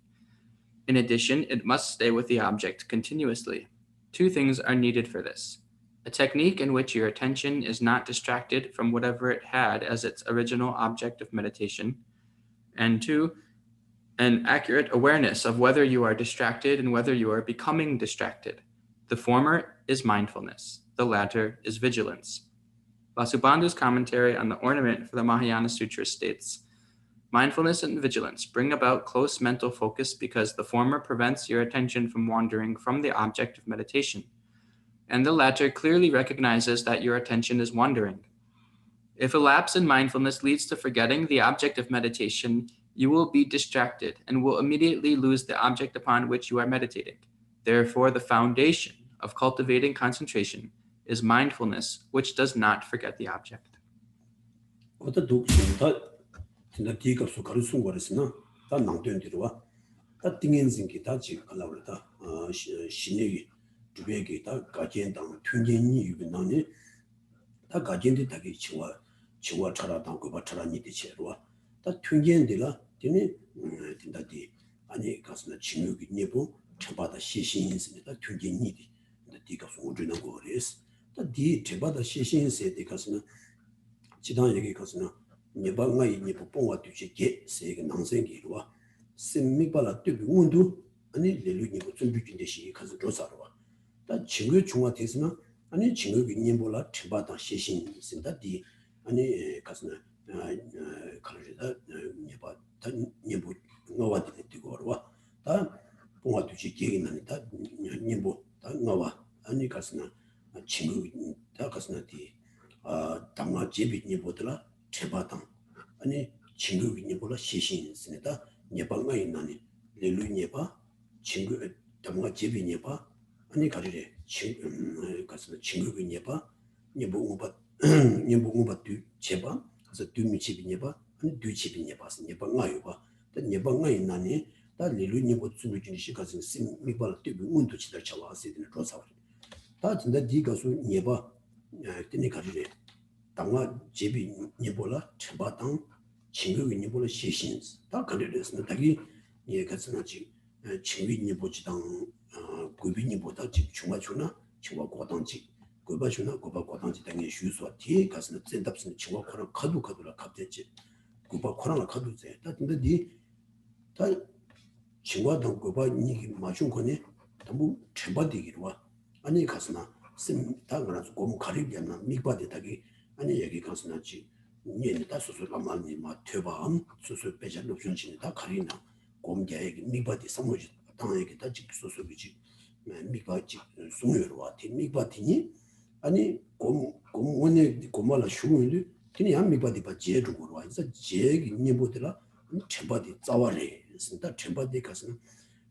In addition, it must stay with the object continuously. Two things are needed for this: a technique in which your attention is not distracted from whatever it had as its original object of meditation, and two, an accurate awareness of whether you are distracted and whether you are becoming distracted. The former is mindfulness, the latter is vigilance. Vasubandhu's commentary on the ornament for the Mahayana Sutra states, mindfulness and vigilance bring about close mental focus because the former prevents your attention from wandering from the object of meditation, and the latter clearly recognizes that your attention is wandering. If a lapse in mindfulness leads to forgetting the object of meditation, you will be distracted and will immediately lose the object upon which you are meditating. Therefore, the foundation of cultivating concentration is mindfulness, which does not forget the object. 다 튕겐데라 되니 된다디 아니 가서는 진흙이 내부 쳐바다 시신인습니다. 튕겐이디 디가 소주는 거레스 다디 쳐바다 시신세데 가서는 지단 얘기 가서는 예방가 이니부 뽕와 뒤지게 세게 낭생기로와 심미발라 뜨비 운도 아니 레루니부 준비진데시 가서 조사로와 다 친구 중화 됐으면 아니 친구 인님보라 쳐바다 시신인습니다. 아니 가서는 칼리다 예바 다 예부 ngawang 되고 다 봉화 두지 계기난다 님보 다 ngawang 아니 가스나 친구 다 가스나 디 당화 제비 님보더라 제바당 아니 친구 님보라 시신스니다 예방가 있나니 렐루 예바 친구 당화 제비 예바 아니 가리래 친구 가스나 친구 예바 예보고바 예보고바 두 제바 그래서 두미 집이 예바 아니 두 집이 예바스 예방가요 봐 예방가 있나니 다 릴루니고 준비진 시가진 심미발 때비 운도 치다 차와세는 조사와 다 진짜 디가서 예바 때니 가지래 당화 제비 예보라 쳐바당 친구 예보라 시신 다 그래서 다기 예 같은지 친구 예보지당 고비 예보다 집 중화주나 중화 고당지 고바주나 고바 고당지 당의 휴소 뒤에 가서 센답스는 중화 코랑 카두라 갑됐지 고바 코랑 카두제 다 근데 다 친구하던 거봐 이게 맞춘 거네 너무 첨바되기로 와 아니 가서나 쌤다 그래서 고무 가리기나 미바되다기 아니 여기 가서나지 얘는 다 소소가 많이 막 퇴밤 소소 빼자로 준신이 다 가리나 곰자에게 미바디 상무지 당에게 다 직 소소비지 미바지 송여로 와 미바티니 아니 곰원에 고말라 슈는데 그냥 미바디 바 제주고 와 이제 제기 니보더라 첨바디 자와래 진짜 첨바디 가서는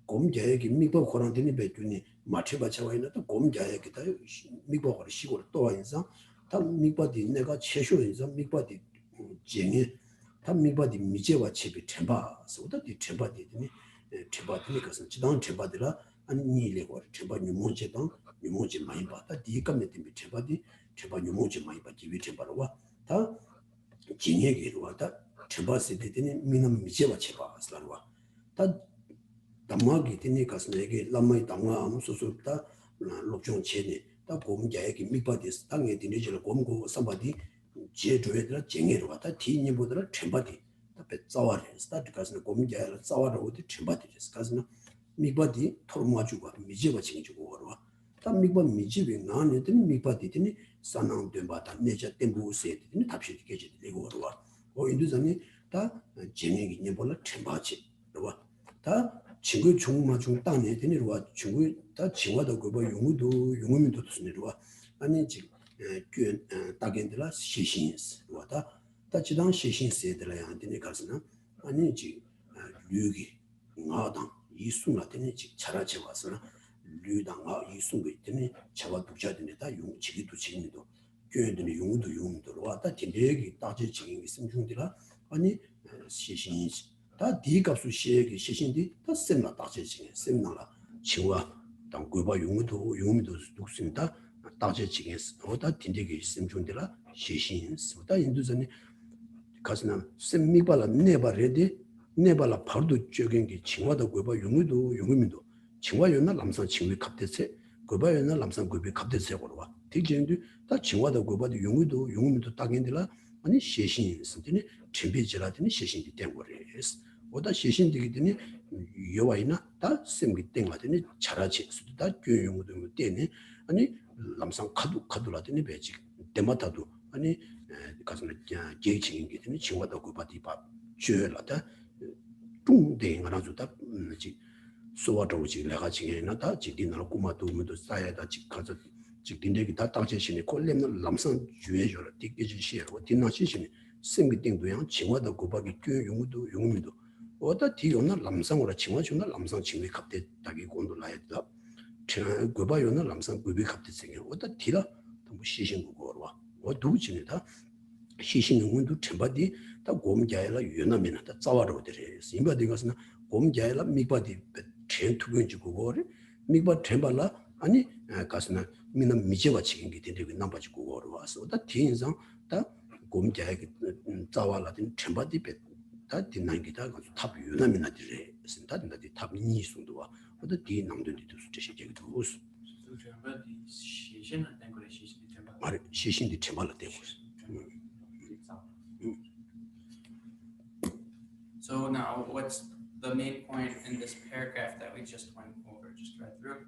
곰자에게 미국 코란데니 배주니 마치바차와이나 또 곰자에게 다 미국으로 시골 또 와서 다 미국이 내가 최소에서 미국이 쟁이 다 미국이 미제와 칩이 첨바서도 첨바디니 첨바디니 가서 지당 첨바디라 아니 니레고 첨바 유모제당 유모제 많이 봤다 디감에 때문에 첨바 유모제 많이 봤지 위 첨바로와 다 징얘기로 왔다 첨바세 되더니 미남 미제와 첨바스라와 다 담마기 되니 가스네게 람마이 담마 아무 소소다 록종 체네 다 곰자에게 미바디스 땅에 되니지를 곰고 삼바디 제조에들 쟁이로 왔다 디니보들 첨바디 답에 자와래 스타트 가스네 곰자를 자와라 어디 첨바디스 가스네 미바디 토르마주고 미제와 쟁이주고 걸어와 다 미바 미제비 나네 되니 미바디 되니 산낭 된바다 내자 템부세 되니 답시 되게 되고 걸어와 인도상에 다 쟁이기 니볼라 첨바지 와 다 친구 중마중 땅에 되니로와 친구 다 친구도 그거 용무도 쓰니로와 아니 지금 딱엔들라 시신스 와다 다 지당 시신세들라 한테니 가서는 아니 지금 류기 나당 이수나 되니 지 차라체 와서는 류당아 이수가 있더니 차와 독자되네 다 용치기도 지금도 교회들이 용무도 와다 진대기 따지 지금 있으면 중들라 아니 시신스 다 디갑수 시에게 시신디 다 셈나 따제징에 셈나라 치와 당 고바 용도 독습니다 따제징에 어다 딘데게 셈중들라 시신 소다 인도전에 가스나 셈미발라 네발라 파르도 적용기 치와다 고바 용도 치와 요나 남산 친구 갑대세 고바 요나 남산 고비 갑대세 거와 디jen도 다 치와다 고바도 용도 딱인들라 아니 시신 있으니 준비지라더니 시신이 된 거래스. 오다 시신되기 되니 여와이나 다 셈기 땡하더니 잘하지 수다 교용도 때네 아니 남상 카두라더니 배지 때마다도 아니 가서 계층이 되니 친구도 고바디 밥 줘라다 중대가라서다 지 소와도지 내가 지게나 다 지디나 고마도 뭐도 쌓여다 지 가서 지딘데기 다 당체신이 콜렘는 남상 주해줘라 디게지 시에고 디나 시신이 셈기 땡도양 친구도 고바기 교용도 용미도 어다 디요나 남상으로 칭화주나 남상 칭위 갑대 딱이 곤돌라했다. 저 고바요나 남상 고비 갑대 생겨. 어다 디라 너무 시신 거로 와. 어두지니다. 시신은 운도 첨바디 다 곰자야라 유나면다 다 자와로 되래. 심바디 가서나 곰자야라 미바디 첸투근지 고거를 미바 템발라 아니 가서나 미는 미제와 지긴게 되게 남바지 고거로 와서 어다 디인상 다 곰자야게 자와라든 첨바디 다 딘난기다 탑 유나미나디레 신다든지 탑 니송도와 어디 디 남든지도 수제시제도 우스 말 시신디 제말로 되고 So now, what's the main point in this paragraph that we just went over, just read through?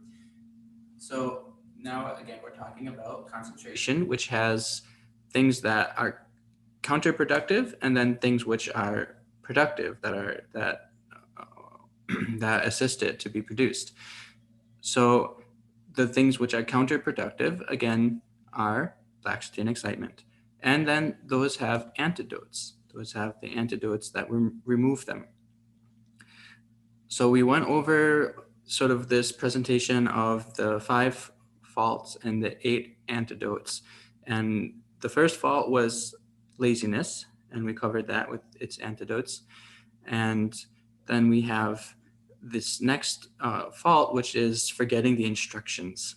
So now, again, we're talking about concentration, which has things that are counterproductive, and then things which are productive, that assist it to be produced. So the things which are counterproductive, again, are laxity and excitement. And then those have antidotes. Those have the antidotes that remove them. So we went over sort of this presentation of the 5 faults and the 8 antidotes. And the first fault was laziness, and we covered that with its antidotes. And then we have this next fault, which is forgetting the instructions.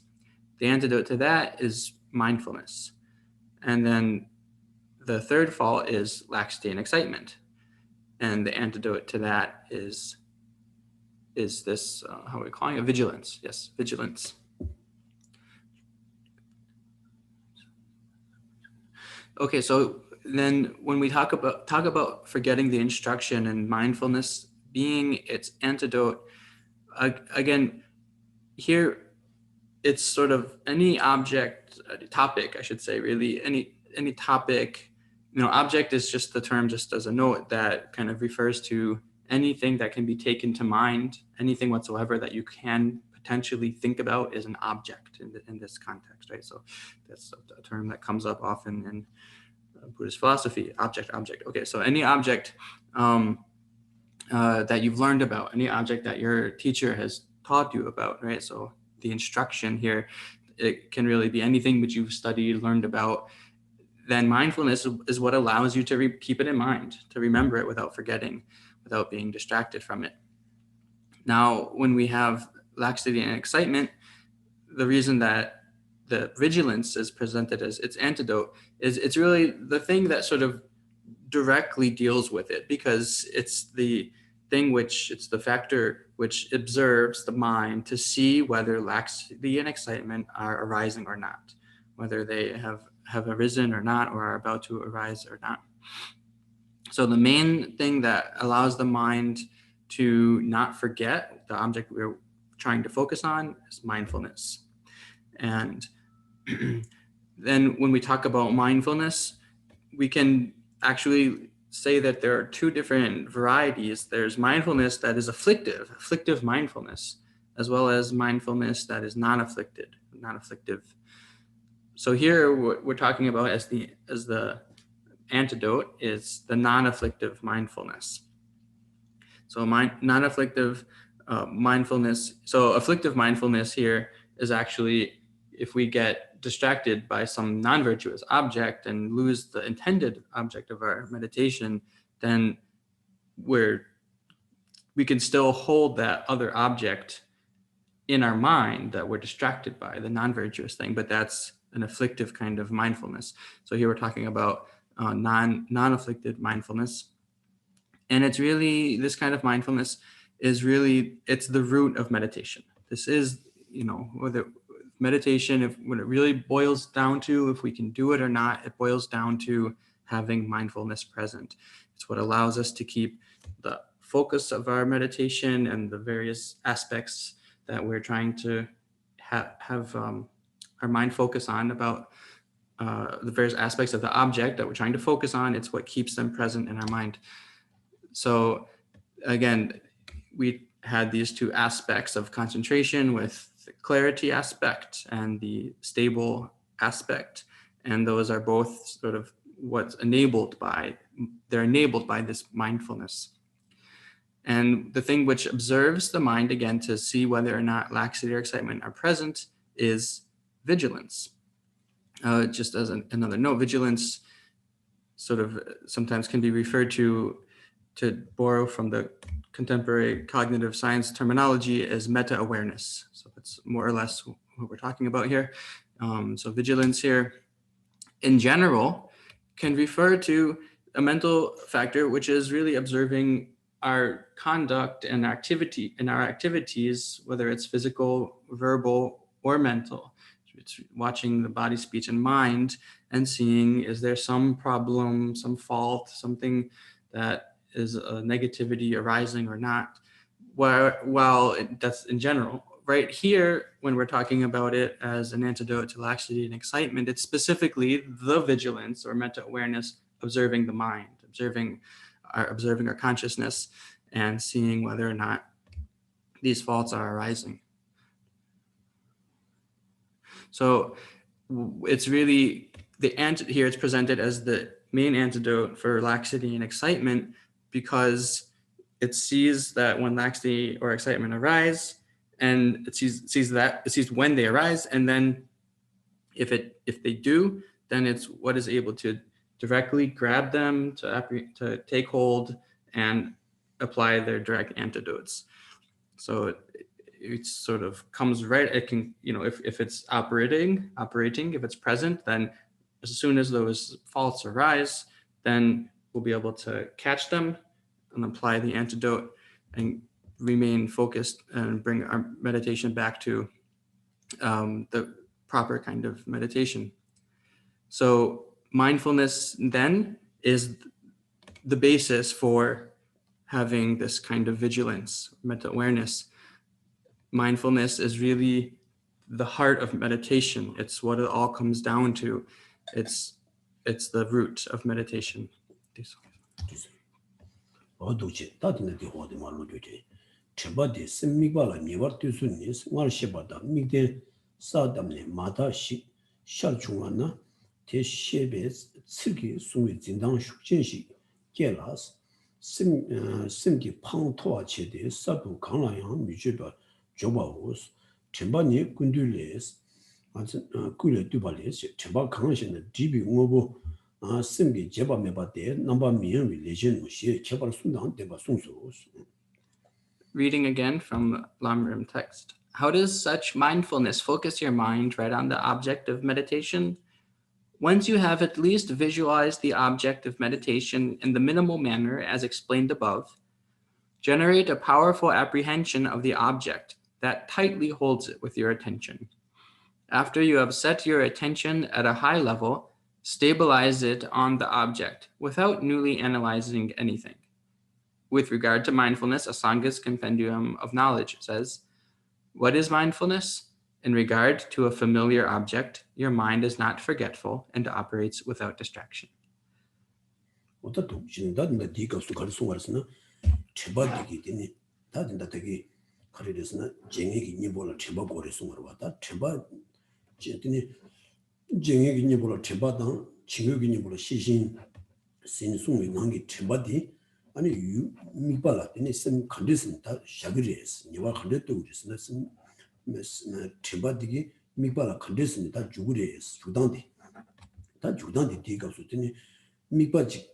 The antidote to that is mindfulness. And then the third fault is laxity and excitement. And the antidote to that is this, how are we calling it? Vigilance. Yes, vigilance. Okay, so then when we talk about forgetting the instruction and mindfulness being its antidote, again, here it's sort of any topic, I should say, really, any topic. Object is just the term, just as a note, that kind of refers to anything that can be taken to mind, anything whatsoever that you can potentially think about is an object in this context, right? So that's a term that comes up often in Buddhist philosophy, object. Okay, so any object that you've learned about, any object that your teacher has taught you about, right? So the instruction here, it can really be anything which you've studied, learned about. Then mindfulness is what allows you to keep it in mind, to remember it without forgetting, without being distracted from it. Now, when we have laxity and excitement, the reason that the vigilance is presented as its antidote is it's really the thing that sort of directly deals with it, because it's the factor which observes the mind to see whether laxity and excitement are arising or not, whether they have arisen or not, or are about to arise or not. So the main thing that allows the mind to not forget the object we're trying to focus on is mindfulness. And then when we talk about mindfulness, we can actually say that there are 2 different varieties. There's mindfulness that is afflictive mindfulness, as well as mindfulness that is non-afflictive. So here, what we're talking about as the antidote is the non-afflictive mindfulness. So non-afflictive mindfulness. So afflictive mindfulness here is actually if we get distracted by some non-virtuous object and lose the intended object of our meditation, then we can still hold that other object in our mind that we're distracted by, the non-virtuous thing, but that's an afflictive kind of mindfulness. So here we're talking about non-afflicted mindfulness. And it's really, this kind of mindfulness is really, it's the root of meditation. This is, whether meditation, when it really boils down to if we can do it or not, it boils down to having mindfulness present. It's what allows us to keep the focus of our meditation and the various aspects that we're trying to have our mind focus on about the various aspects of the object that we're trying to focus on. It's what keeps them present in our mind. So again, we had these 2 aspects of concentration with the clarity aspect and the stable aspect. And those are both sort of they're enabled by this mindfulness. And the thing which observes the mind, again, to see whether or not laxity or excitement are present is vigilance. Just as another note, vigilance sort of sometimes can be referred to borrow from the contemporary cognitive science terminology as meta-awareness. So that's more or less what we're talking about here. So vigilance here in general can refer to a mental factor, which is really observing our conduct and activity in our activities, whether it's physical, verbal, or mental. It's watching the body, speech, and mind and seeing, is there some problem, some fault, something that is a negativity arising or not? Well, that's in general. Right here, when we're talking about it as an antidote to laxity and excitement, it's specifically the vigilance or meta-awareness, observing the mind, observing our consciousness, and seeing whether or not these faults are arising. So it's really here it's presented as the main antidote for laxity and excitement, because it sees that when laxity or excitement arise, and it sees when they arise, and then if they do, then it's what is able to directly grab them, to take hold and apply their direct antidotes. So it sort of comes right. It can, if it's operating, if it's present, then as soon as those faults arise, then we'll be able to catch them and apply the antidote and remain focused and bring our meditation back to the proper kind of meditation. So mindfulness then is the basis for having this kind of vigilance, meta-awareness. Mindfulness is really the heart of meditation. It's what it all comes down to. It's the root of meditation. simki pang toa che de sabu kangla yang mi jeba joba os chemba ni kundu les kule duba les chemba kangla shen dibi ngobo simki jeba meba de namba miyan wi lejen no she chebar sundang deba sungso. Reading again from Lamrim text. How does such mindfulness focus your mind right on the object of meditation? Once you have at least visualized the object of meditation in the minimal manner as explained above, generate a powerful apprehension of the object that tightly holds it with your attention. After you have set your attention at a high level, stabilize it on the object without newly analyzing anything. With regard to mindfulness, Asanga's Compendium of Knowledge says, what is mindfulness? In regard to a familiar object, your mind is not forgetful and operates without distraction. 아니 유 미발라 되네 심 컨디션 다 샤그레스 니와 컨디도 그랬으나 심 쳔바디기 미발라 컨디션 다 주그레스 주당디 다 주당디 디가서 되네 미바지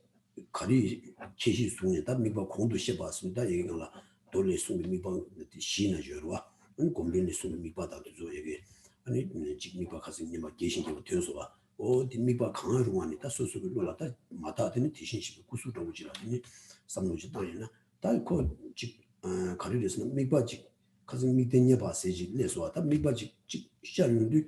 가리 계시 중에 다 미바 공도 해 봤습니다. 얘기가 돌레 숨이 미바 시나 저와 공변이 숨이 미바다도 저 얘기 아니 지금 미바 가서 니마 계신 게 되어서 와 어디 미바 강화로 하니까 소소를 놀았다 마다더니 대신시 구수도 오지라더니 삼노지 당이나 달코 직 가리레스는 미바지 가서 미대냐 봐세지 내서 왔다 미바지 직 시작인데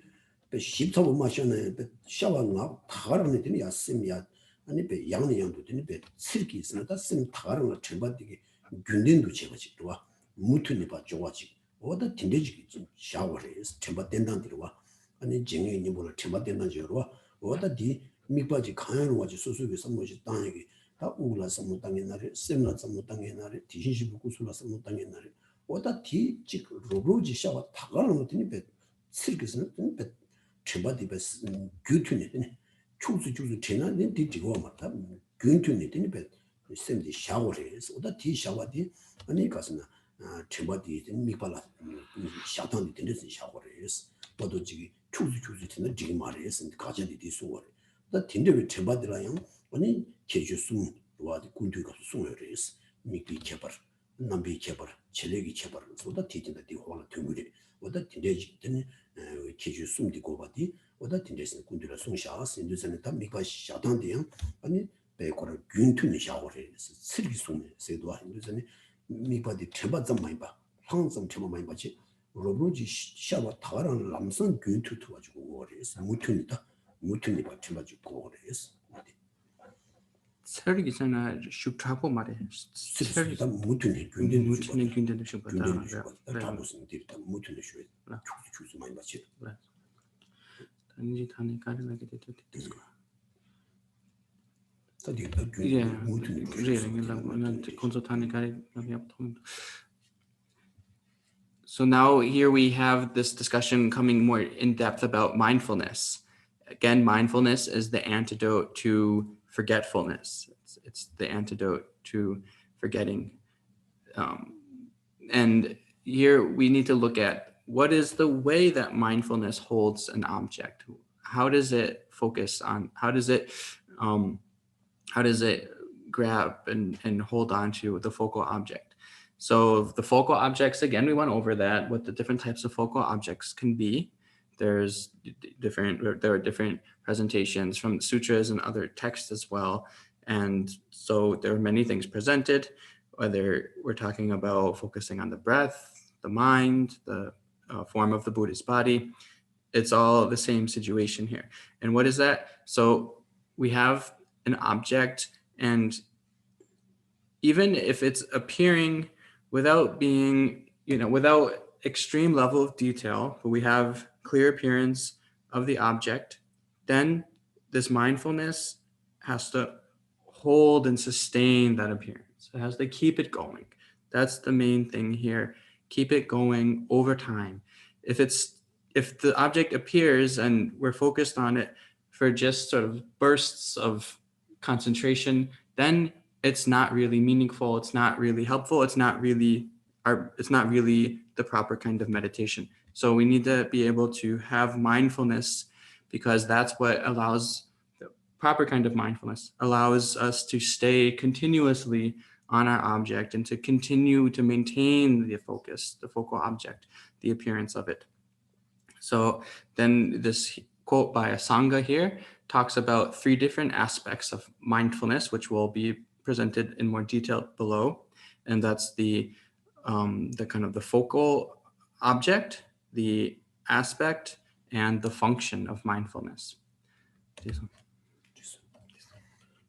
배 10초 마셔네 배 샤워나 다가르네 되니 야심이야 아니 배 양의 양도 되니 배 슬기 있으나 심 다가르는 전반되게 균된도 제거지 와 무튼이 봐 좋아지 어디 딘데지 좀 샤워해서 전반 된다는 와 아니 정행이 뭐를 전반 된다는 와 어디 미바지 강연을 와지 소소하게 삼모지 땅에게 다 우라서 못 당했나래 셈나서 못 당했나래 디신시 부구술라서 못 당했나래 어디 뒤직 로로지 샤워 다가르는 것들이 배 슬기스는 배 전반디 배 규튼이 되네 추수 지나는 뒤지고 맞다 균튼이 되니 배 셈디 샤워를 해서 어디 뒤 샤워디 아니 가서나 전반디 미발라 샤탄이 되는 샤워를 해서 모두 지기 추수 되는 지금 말해서 가자디 뒤수월 나 딘데 전반디라요 아니 계주숨 와디 군두가 숨어레스 미기 개발 남비 개발 첼레기 개발 소다 티진다 디호나 투무리 오다 딘데지 되는 계주숨디 고바디 오다 딘데스 군두라 숨샤스 인도선에 다 미바 샤단데요 아니 배고라 균투니 샤오레스 쓰리송네 세도 아니잖니 미바디 쳔바 좀 많이 봐 항상 쳔바 많이 봐지 로브로지 샤바 타가랑 람선 균투투 가지고 오래서 무투니다 무투니 봐 쳔바 주고 오래서 Seri sana shuktrapo mare. Seri 쓰리다 무투니 균된 mutine gündeli shukbata. 균된 주고 다고선 데이터 무투니 쇼에 주스 많이 봐지 단지 단에 가르나게 됐을 거야. 다디다 예, 균 무투니 So now here we have this discussion coming more in depth about mindfulness. Again, mindfulness is the antidote to forgetfulness. It's the antidote to forgetting. And here we need to look at what is the way that mindfulness holds an object. How does it focus on? How does it grab and hold on to the focal object? So the focal objects, again, we went over that, what the different types of focal objects can be. There are different presentations from sutras and other texts as well. And so there are many things presented, whether we're talking about focusing on the breath, the mind, the form of the Buddhist body. It's all the same situation here. And what is that? So we have an object, and even if it's appearing without being, without extreme level of detail, but we have clear appearance of the object, then this mindfulness has to hold and sustain that appearance. It has to keep it going. That's the main thing here. Keep it going over time. If the object appears and we're focused on it for just sort of bursts of concentration, then it's not really meaningful. It's not really helpful. It's not really the proper kind of meditation. So we need to be able to have mindfulness, because that's what allows, the proper kind of mindfulness allows us to stay continuously on our object and to continue to maintain the focus, the focal object, the appearance of it. So then this quote by a Sangha here talks about 3 different aspects of mindfulness, which will be presented in more detail below. And that's the kind of the focal object, the aspect, and the function of mindfulness.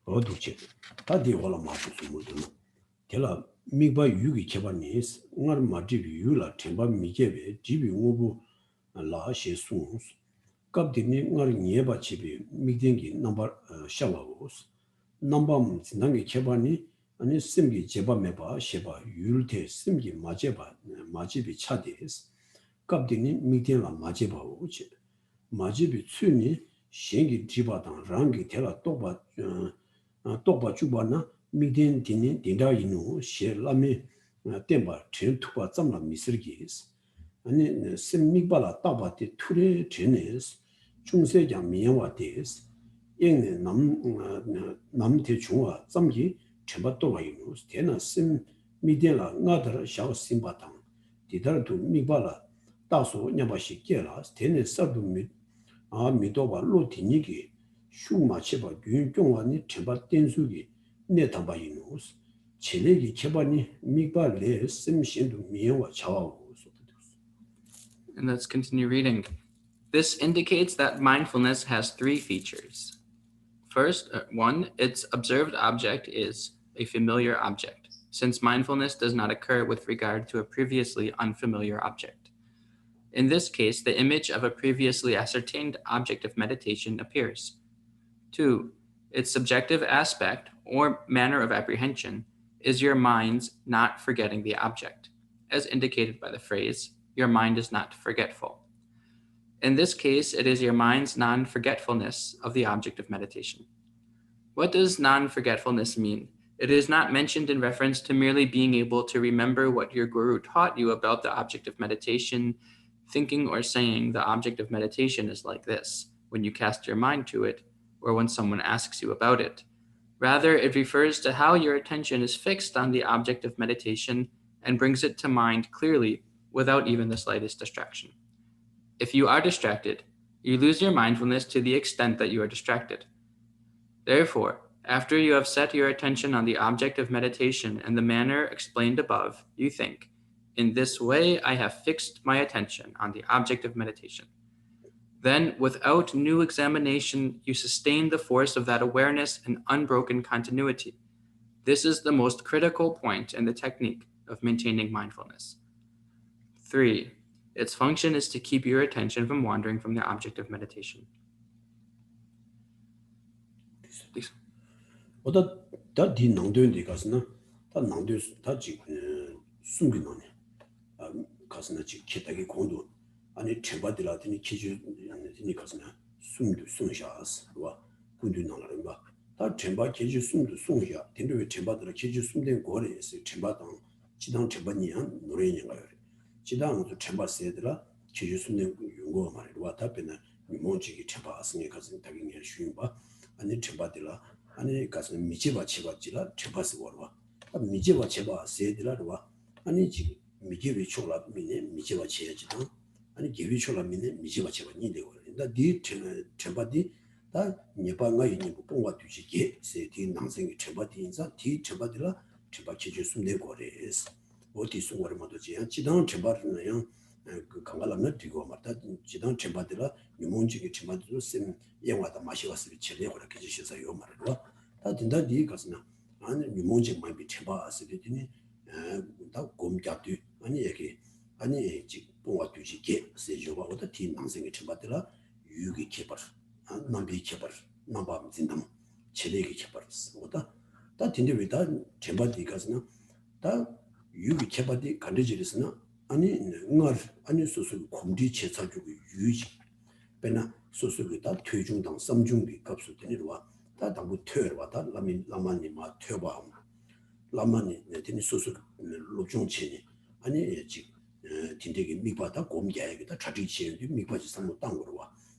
어두치 다디 올라 마주 모두 텔라 미바 유기 개발니스 응아르 마지 유라 템바 미게베 지비 오부 라셰수 갑디니 응아르 니에바 지비 미딩기 넘버 샤와고스 넘버 진당게 개발니 아니 심기 제바메바 셰바 율테 심기 마제바 마지비 차데스 갑디니 미딩라 마제바 오치 마지비 츠니 셴기 지바당 랑기 텔라 또바 또바 주바나 미딘 디니 디다이노 셰라미 템바 쳔투바 잠라 미스르기스 아니 심미발라 따바티 투레 제네스 중세장 미연와데스 잉네 남테 중화 잠기 쳔바또가 이노스 데나 심 미딘라 나더라 샤오 심바당 디다르도 미발라 다소 냐바시 게라 데네 서도 미도바 로티니기 슈마치바 균종원이 제바 댄수기 네담바이노스 체레기 제바니 미발레 심신도 미여와 자와고. And let's continue reading. This indicates that mindfulness has 3 features. First, 1, its observed object is a familiar object, since mindfulness does not occur with regard to a previously unfamiliar object. In this case, the image of a previously ascertained object of meditation appears. 2, its subjective aspect or manner of apprehension is your mind's not forgetting the object, as indicated by the phrase, your mind is not forgetful. In this case, it is your mind's non-forgetfulness of the object of meditation. What does non-forgetfulness mean? It is not mentioned in reference to merely being able to remember what your guru taught you about the object of meditation, thinking or saying the object of meditation is like this, when you cast your mind to it, or when someone asks you about it. Rather, it refers to how your attention is fixed on the object of meditation and brings it to mind clearly without even the slightest distraction. If you are distracted, you lose your mindfulness to the extent that you are distracted. Therefore, After you have set your attention on the object of meditation in the manner explained above, you think, in this way I have fixed my attention on the object of meditation. Then, without new examination, you sustain the force of that awareness in unbroken continuity. This is the most critical point in the technique of maintaining mindfulness. 3. Its function is to keep your attention from wandering from the object of meditation. 오다 다디 낭도인데 가스나 다 낭도 다지 숨기 나네 아 가스나 지 기타기 공도 아니 제바들한테 기주 아니 가스나 숨도 숨샤스 와 군도 나라는 봐다 제바 기주 숨도 숨샤 근데 왜 제바들 기주 숨된 거래 있어 제바당 지당 제바니야 노래인가 그래 지당도 제바세들아 기주 숨된 용거 말이야 와 답변은 뭔지기 제바스니 가슴 타기냐 쉬운 봐 아니 제바들아 아니 가서 미제바 제바지라 제바스 거와 미제바 제바 세들라와 아니 지금 미제비 초라 미네 미제바 제야지도 아니 개비 초라 미네 미제바 제바 니데고 나디 제바디 다 니방가 이니 뽕과 뒤지게 세디 남생이 제바디 인자 디 제바들라 제바 제주 숨내 거래스 어디 숨거를 모두지 지당 제바르는 그 강가라면 뒤고 맞다 지당 제바들라 유몬지게 제바들로 쌤 영화다 마시 왔을 때 그렇게 주셔서 요 말을 다 된다 니 가스나 아니 유몬지 많이 제바 왔을 때니 다 곰잡도 아니 얘기 아니 지 뽕와 뒤지게 세조가 어디 뒤 남생이 제바들라 유기 개발 남비 개발 남밤 진담 체력이 개발했어 어다 다 된데 왜다 제바디 가스나 다 유기 개발이 간대지르스나 아니 응알 아니 소소 공지 제사주고 유지 배나 소소가 다 퇴중당 삼중비 값을 되니와 다 당부 퇴와 다 라만이 마 퇴바 라만이 내더니 소소 로중치니 아니 지 딘데기 미바다 곰자에다 차지치는데 미바지 삼고 땅으로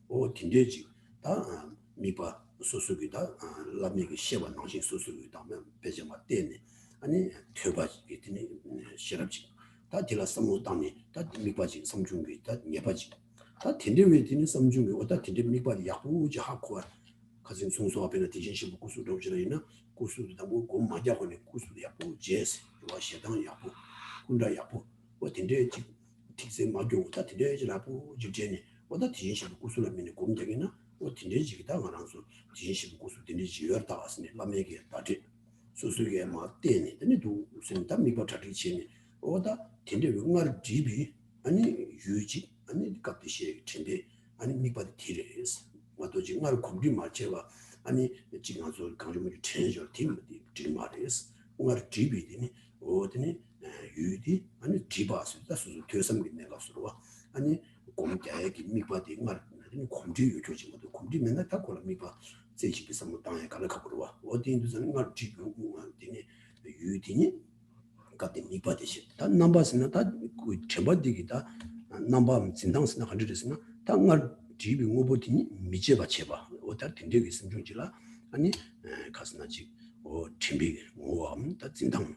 와오 딘데지 다 미바 소소기다 라미기 셰바 당신 소소기다 면 배제마 때네 아니 퇴바지 되니 시럽지 다 딜라 삼모 땅이 다 미바지 삼중기 다 예바지 다 딘데위 되니 삼중기 어다 딘데 미바지 야구지 하고 가진 송소 앞에는 디진시 구수도 없지나 구수도 다고 곰마자고네 구수도 야구 제스 와 시당 야구 군다 야구 뭐 딘데 지 틱세 마교 다 딘데지라고 지제니 어다 디진시 구수라면 곰적이나 뭐 딘데지기다 가랑서 디진시 구수 딘데지 열다 왔으니 라메게 다지 소소게 마 때니 근데도 무슨 다 미바 차리치니 어다 딘데 응말 집이 아니 유지 아니 갑듯이 딘데 아니 미바디 티레스 와도 정말 공비 맞제와 아니 지금 아주 강조물이 체저 팀이 지금 말이스 응말 집이 되니 어디니 유디 아니 집아서다 소소 퇴섬이 내가서로 아니 공자에게 미바디 말 아니 공지 유조지 모두 공지 맨날 다 걸어 미바 제집이 삼모 땅에 가르쳐 와 어디인도 정말 지금 되니 유디니 같은 미바디시 다 넘버스나 다그 제바디기다 넘버 진당스나 가르쳤으나 당말 집이 오버디니 미제바 제바 어다 된적이 있으면 중지라 아니 가스나지 팀비 오암 다 진당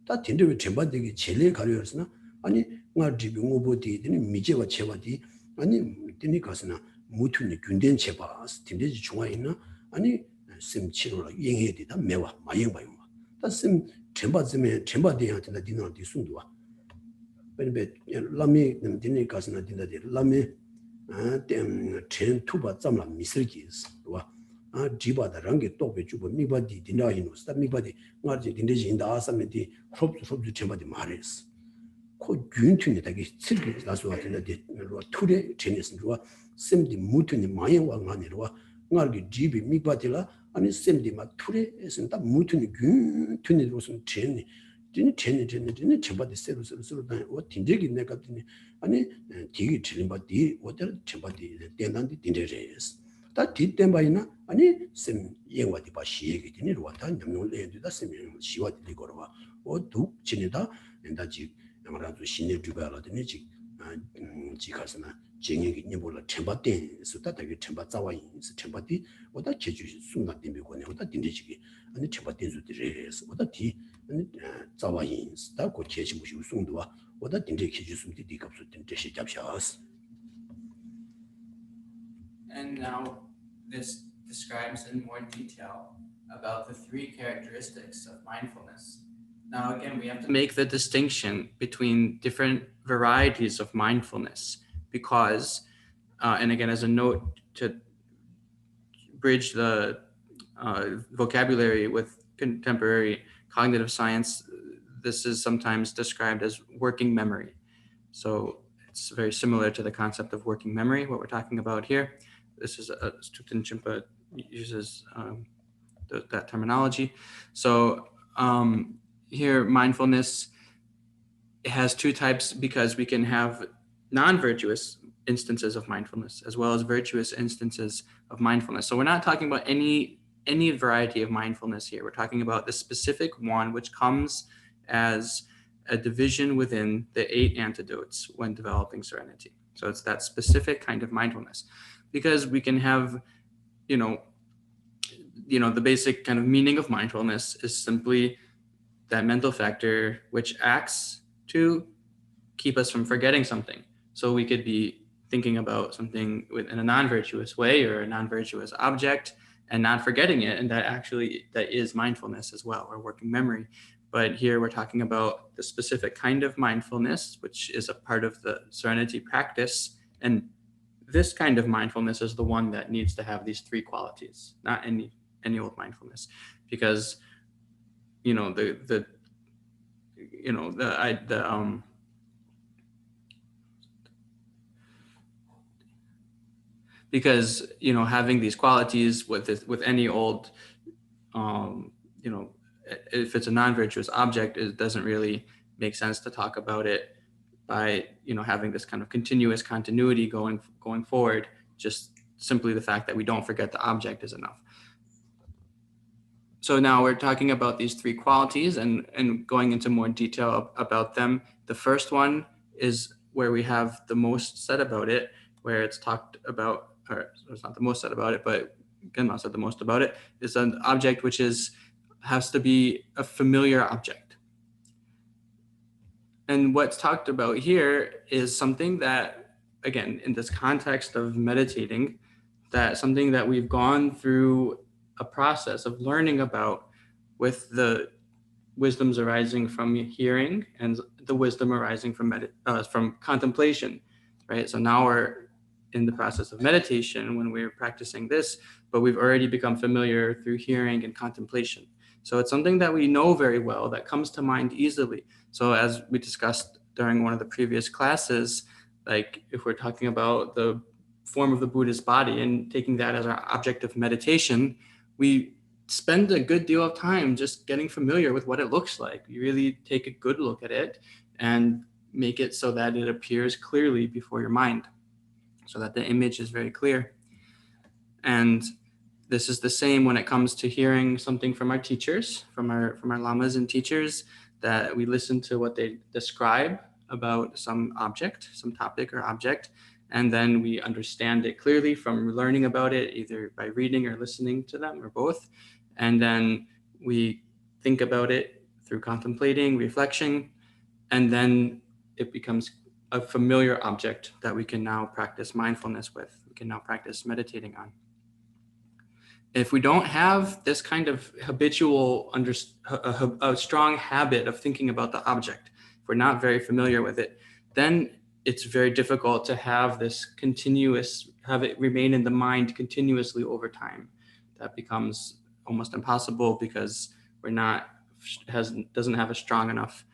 다 된적이 제바디기 제일 가려였으나 아니 말 집이 오버디니 미제바 제바디 아니 되니 가스나 무투니 균된 제바 된적이 중앙에 있나 아니 심치로라 영해야 되다 매와 마영바요 다심 쳔바즈메 쳔바디한테 디나디 순도와 베베 라미 님디니 가스나 디나디 라미 쳔 투바 잠라 미슬기스 와 지바다 랑게 또베 주고 미바디 디나이노스 다 미바디 마지 딘데지 인다 아사메디 롭 쳔바디 마레스 코 균투니 다기 칠기 나서 같은데 로 투레 제네스 로 셈디 무투니 마영와 가니로 ngārgi jībi mīkbātila āni sēmdi mā tūre ēsīn tā mūtūni gyūn tūni rōsūn chēni chēni chēmbāti sēru tāni wā tīndegi nēkabdini āni tīgi chēlimbā tī wā tēra chēmbāti tēndāndi tīndē rēs tā tī tēmbāi nā āni sēm yēngwā tī bā shīyegi tīni rō tā nyamnyōng lēndu tā sēm yēngwā shīwā tī lī korwa wā tūk chēni tā ndā jī ngārāntu shīne dhūbāyāla tēni jī kāsana 쟁이 니볼라 쳔바데 수다다게 쳔바 자와인 쳔바디 오다 제주 순나 데미고네 오다 딘데지기 아니 쳔바데 수디레스 오다 디 아니 자와인 스다고 제시 무시 우송도와 오다 딘데 제주 숨디 디갑수 딘데시 잡샤스. And now this describes in more detail about the three characteristics of mindfulness. Now, again, we have to make the distinction between different varieties of mindfulness because, and again, as a note to bridge the vocabulary with contemporary cognitive science, this is sometimes described as working memory. So it's very similar to the concept of working memory, what we're talking about here. This is Thupten Chimpa uses that terminology. So here, mindfulness has two types because we can have non-virtuous instances of mindfulness as well as virtuous instances of mindfulness. So we're not talking about any variety of mindfulness here. We're talking about the specific one which comes as a division within the 8 antidotes when developing serenity. So it's that specific kind of mindfulness, because we can have, the basic kind of meaning of mindfulness is simply that mental factor which acts to keep us from forgetting something. So we could be thinking about something in a non-virtuous way or a non-virtuous object and not forgetting it. And that is mindfulness as well, or working memory. But here we're talking about the specific kind of mindfulness, which is a part of the serenity practice. And this kind of mindfulness is the one that needs to have these three qualities, not any old mindfulness, because because having these qualities with any old if it's a non-virtuous object, it doesn't really make sense to talk about it by having this kind of continuous continuity going forward. Just simply the fact that we don't forget the object is enough. So now we're talking about these three qualities and going into more detail about them. The first one is where we have the most said about it, where it's talked about, or it's not the most said about it, but Chenmo said the most about it, is an object which has to be a familiar object. And what's talked about here is something that, again, in this context of meditating, that something that we've gone through a process of learning about, with the wisdoms arising from hearing and the wisdom arising from contemplation, right? So now we're in the process of meditation when we're practicing this, but we've already become familiar through hearing and contemplation. So it's something that we know very well, that comes to mind easily. So as we discussed during one of the previous classes, like if we're talking about the form of the Buddha's body and taking that as our object of meditation, we spend a good deal of time just getting familiar with what it looks like. You really take a good look at it and make it so that it appears clearly before your mind, so that the image is very clear. And this is the same when it comes to hearing something from our teachers, from our lamas and teachers, that we listen to what they describe about some object, some topic or object, and then we understand it clearly from learning about it, either by reading or listening to them, or both. And then we think about it through contemplating, reflection, and then it becomes a familiar object that we can now practice mindfulness with, we can now practice meditating on. If we don't have this kind of habitual, a strong habit of thinking about the object, if we're not very familiar with it, then it's very difficult to have it remain in the mind continuously over time. That becomes almost impossible because doesn't have a strong enough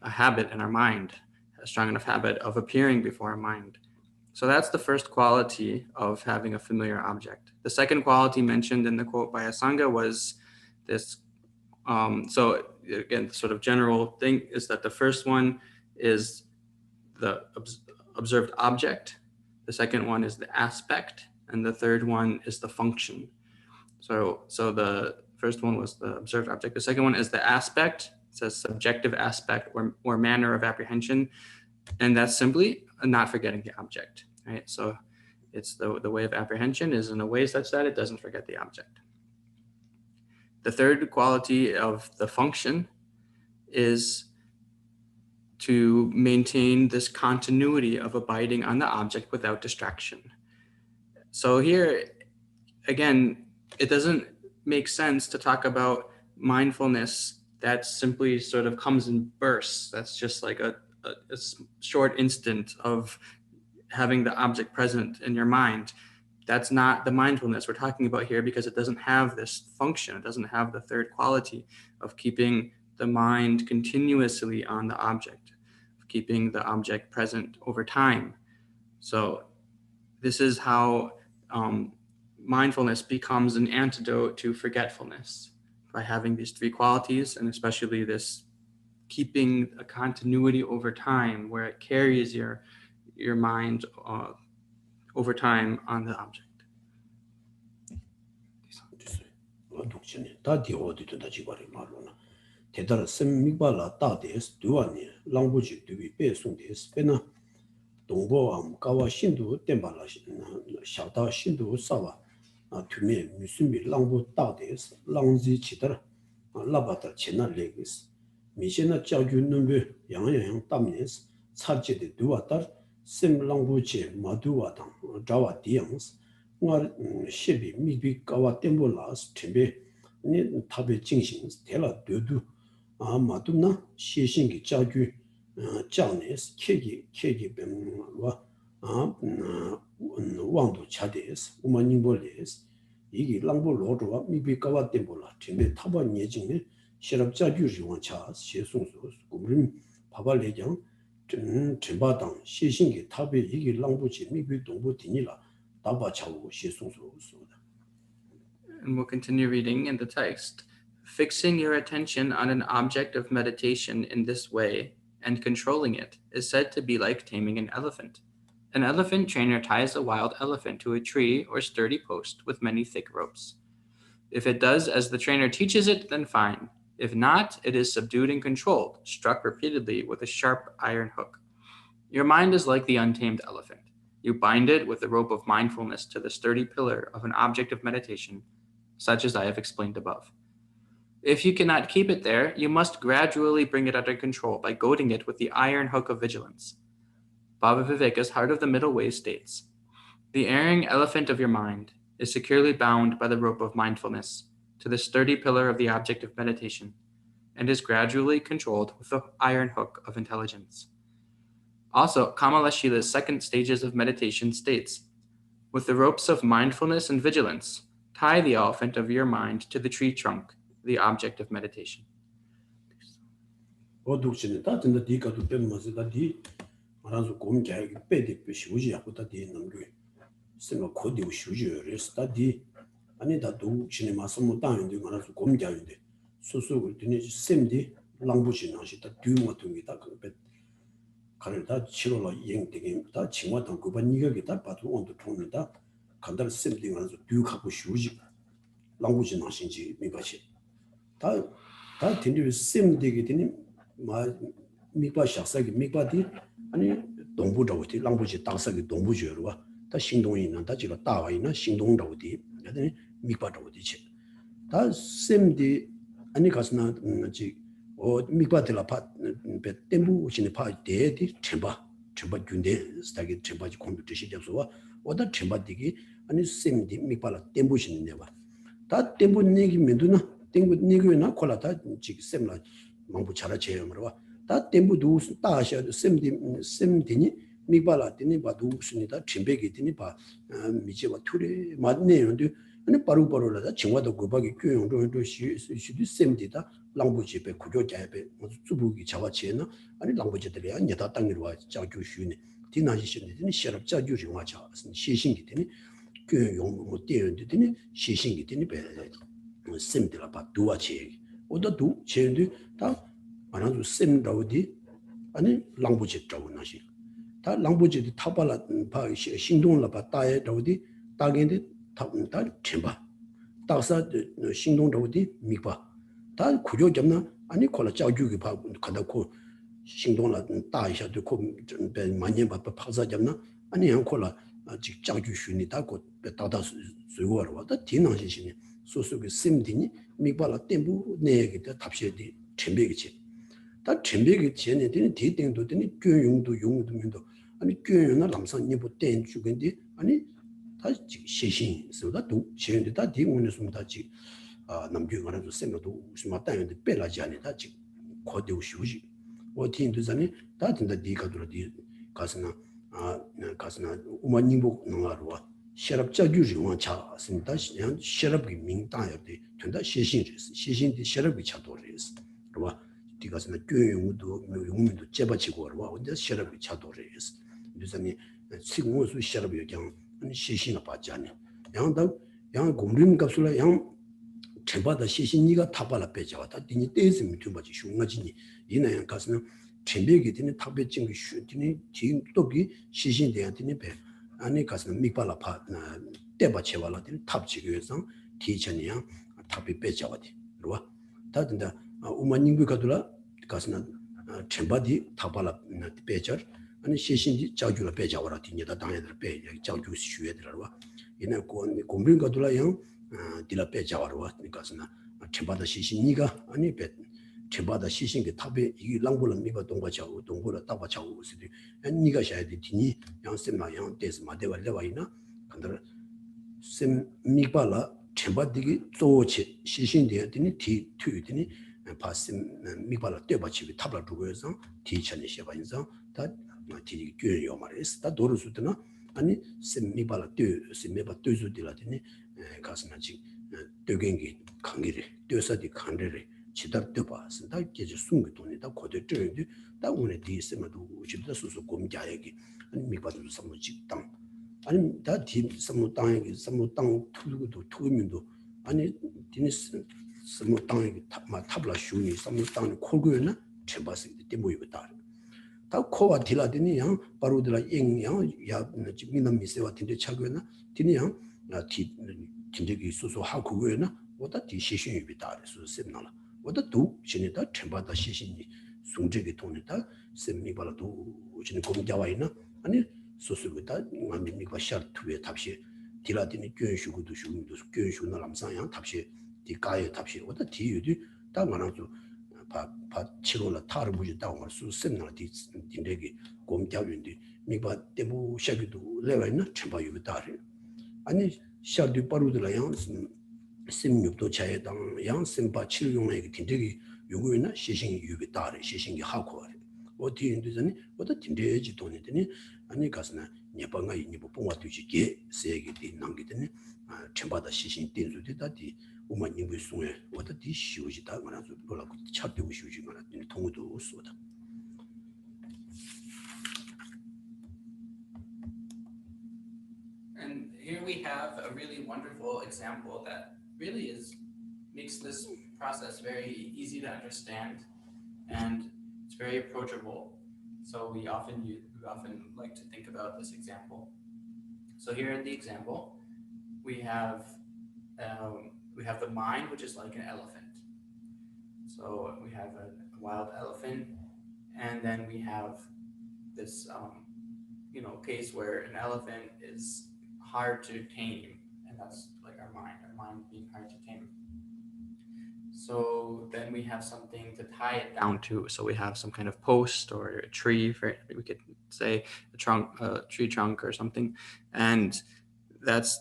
habit in our mind, a strong enough habit of appearing before our mind. So that's the first quality of having a familiar object. The second quality mentioned in the quote by Asanga was this. So again, the sort of general thing is that the first one is the observed object. The second one is the aspect. And the third one is the function. So the first one was the observed object. The second one is the aspect. It says subjective aspect or manner of apprehension. And that's simply not forgetting the object, right? So it's the way of apprehension is in a way such that it doesn't forget the object. The third quality of the function is to maintain this continuity of abiding on the object without distraction. So here, again, it doesn't make sense to talk about mindfulness that simply sort of comes in bursts. That's just like a short instant of having the object present in your mind. That's not the mindfulness we're talking about here, because it doesn't have this function. It doesn't have the third quality of keeping the mind continuously on the object, of keeping the object present over time. So this is how mindfulness becomes an antidote to forgetfulness, by having these three qualities, and especially this keeping a continuity over time where it carries your mind over time on the object. 대다라 셈미발라 따데스 두아니 랑부지 두비 배송데스 베나 동보암 가와 신도 땜발라 샤다 신도 사와 투메 무슨비 랑부 따데스 랑지 치더라 라바다 제날레기스 미시나 자규는베 양양양 담네스 차제데 두아다 셈 랑부지 마두와당 자와 디앙스 나 시비 미비 가와 땜볼라스 템베 니 탑에 진신 대라 되두 마두나 시신기 자규 장네스 케기 뱀와 왕도 차데스 우마닝볼레스 이게 랑볼로드와 미비가와 템볼라 템베 타바 예징네 시럽 자규 지원차 시송소 고림 바발레장 템바당 시신기 탑에 이게 랑부지 미비 동부 디니라 다바 차고 시송소 And we'll continue reading in the text. Fixing your attention on an object of meditation in this way and controlling it is said to be like taming an elephant. An elephant trainer ties a wild elephant to a tree or sturdy post with many thick ropes. If it does as the trainer teaches it, then fine. If not, it is subdued and controlled, struck repeatedly with a sharp iron hook. Your mind is like the untamed elephant. You bind it with the rope of mindfulness to the sturdy pillar of an object of meditation, such as I have explained above. If you cannot keep it there, you must gradually bring it under control by goading it with the iron hook of vigilance. Baba Viveka's Heart of the Middle Way states, the erring elephant of your mind is securely bound by the rope of mindfulness to the sturdy pillar of the object of meditation and is gradually controlled with the iron hook of intelligence. Also, Kamala Shila's second stages of meditation states, with the ropes of mindfulness and vigilance, tie the elephant of your mind to the tree trunk, the object of meditation. language 나신지 미바시 다 된들 셈 되게 되니 마 미바 샤사기 미바디 아니 동부적으로 language 당사기 동부적으로 다 행동이 있는 다 지가 다와 있는 행동적으로 그다음에 미바적으로 되지 다 셈디 아니 가스나 지 미바들라 파 템부 신의 파 대디 쳔바 균데 스타기 쳔바지 컴퓨터 시작소와 오다 쳔바디기 아니 셈디 미바라 템부 신의 내봐 다 템부 내기 면도나 템부 내기나 콜라다 지 셈라 망부 차라 제음으로 다 템부도 다셔 셈디니 미바라 되니 봐도 순이다 쳔베기 되니 봐 미제와 투레 맞네요데 아니 바로바로라다 정화도 고박이 교용도 시도 셈디다 랑부지베 구조자베 주부기 자와치에나 아니 랑부지들이 아니다 땅으로 와 자주 쉬네 디나시신데니 시럽 자주리 와자 시신기 되니 교용 뭐 되는데 되니 시신기 되니 배 셈디라 봐 두와치 오다도 제인데 다 안아도 셈다우디 아니 랑부지 자고나시 다 랑부지도 타발라 바 행동을 봐 따에 다우디 따겐데 다 쳔바 따사 행동다우디 미바 다 구조 잡나 아니 콜라 자주기 봐 가다고 행동을 따이셔도 코 많이 봐 파사 잡나 아니 한 콜라 직 자주 쉬니 다고 따다 수고하러 왔다 디나시시니 소소게 셈디니 미바라 템부 내게 답시디 쳔베기지 다 쳔베기 전에 되는 디땡도 되니 교용도 용도면도 아니 교용나 남산 니부 땡 주근디 아니 다 시신 소다 도 제인데 다 디문에서 다지 남규 말아도 셈도 무슨 땅인데 빼라지 아니다 지금 거대우 쉬우지 어떻게 되자니 다 된다 네가 들어디 가스나 가스나 우만님복 농아로와 셔럽자 규리원 차습니다 셔럽이 민다여데 된다 시신이 셔럽이 차도레스 그와 디가스나 교육도 용문도 제바치고 와 근데 셔럽이 차도레스 그래서니 지금은 셔럽이 그냥 시신을 받자니 양다 양 공림 값을 양 쳔바다 시신이가 타발라 빼자왔다 디니 떼스미 tum바지 슝가지니 이나양 가스는 쳔베기 디니 탑베 찡기 슈디니 지금 또기 시신대한테니 배 아니 가스는 미발라 파 떼바체발라 디니 탑지교에서 티천이야 탑이 빼자와디 그러와 다든다 우만닝비 가들라 가스는 쳔바디 타발라 빼자 아니 시신이 자주라 빼자와라 디니다 당에들 빼 자주 쉬어들어와 이나 공림 가들라 양 딜라 빼자와로와 그러니까나 쳔바다 시신이가 아니 배 쳔바다 시신게 탑에 이 랑불은 미바 동바자고 동보라 따바자고 쓰디 니가 샤야디 디니 양sem마 양 데스마 데발레와이나 간들 셈 미발라 쳔바디기 조치 시신데 디니 티 튀디니 파셈 미발라 떼바치비 탑라 두고서 티천이 셔바인서 다 티기 교요 말이스 다 도르수드나 아니 셈 미발라 떼 셈메바 떼주디라디니 가스나지 되겐기 강기를 떼서디 칸레를 지다 떼봐서 다 계속 숨기 돈이다 고대 떼는데 다 오늘 뒤에서도 집다 수수 공자에게 아니 미바도 삼무직 땅 아니 다뒤 삼무 땅에게 삼무 땅 투고도 투면도 아니 디니스 삼무 땅에게 탑라 슈니 삼무 땅에 콜고였나 제바스 때 모이겠다 다 코와 딜라더니 양 바로들라 잉양 야 미남 미세와 딘데 차고였나 디니 양 진짜기 소소 하고 그거나 뭐다 디시신이 비다 그래서 셈나라 뭐다 도 진이다 템바다 시신이 송제기 돈이다 셈미발도 진이 공자와 있나 아니 소소보다 만미가 샤트에 답시 디라디니 교슈고도 슈도 교슈나 람상양 답시 디가에 답시 뭐다 디유디 다 말아서 바 치료라 타르부지 다고 수 셈나라 딘데기 공자윈디 미바 때부 샤기도 레와이나 템바 유비다리 아니 샤드 바루들라 양 심육도 차에당 양 심바 치료용에게 딘데기 요구이나 시신이 유비다리 시신이 하고 어디 인도전이 어디 딘데지 돈이더니 아니 가스나 네방아 이니보 봉와두지게 세게디 남기더니 쳔바다 시신 딘수디다디 우마님의 송에 어디 쉬우지다 말아서 뭐라고 찾고 쉬우지 말았더니 통도 쏘다 And here we have a really wonderful example that really makes this process very easy to understand, and it's very approachable. So we often like to think about this example. So here in the example, we have the mind, which is like an elephant. So we have a wild elephant, and then we have this case where an elephant is hard to tame, and that's like our mind being hard to tame. So then we have something to tie it down to. So we have some kind of post or a tree, we could say a tree trunk or something, and that's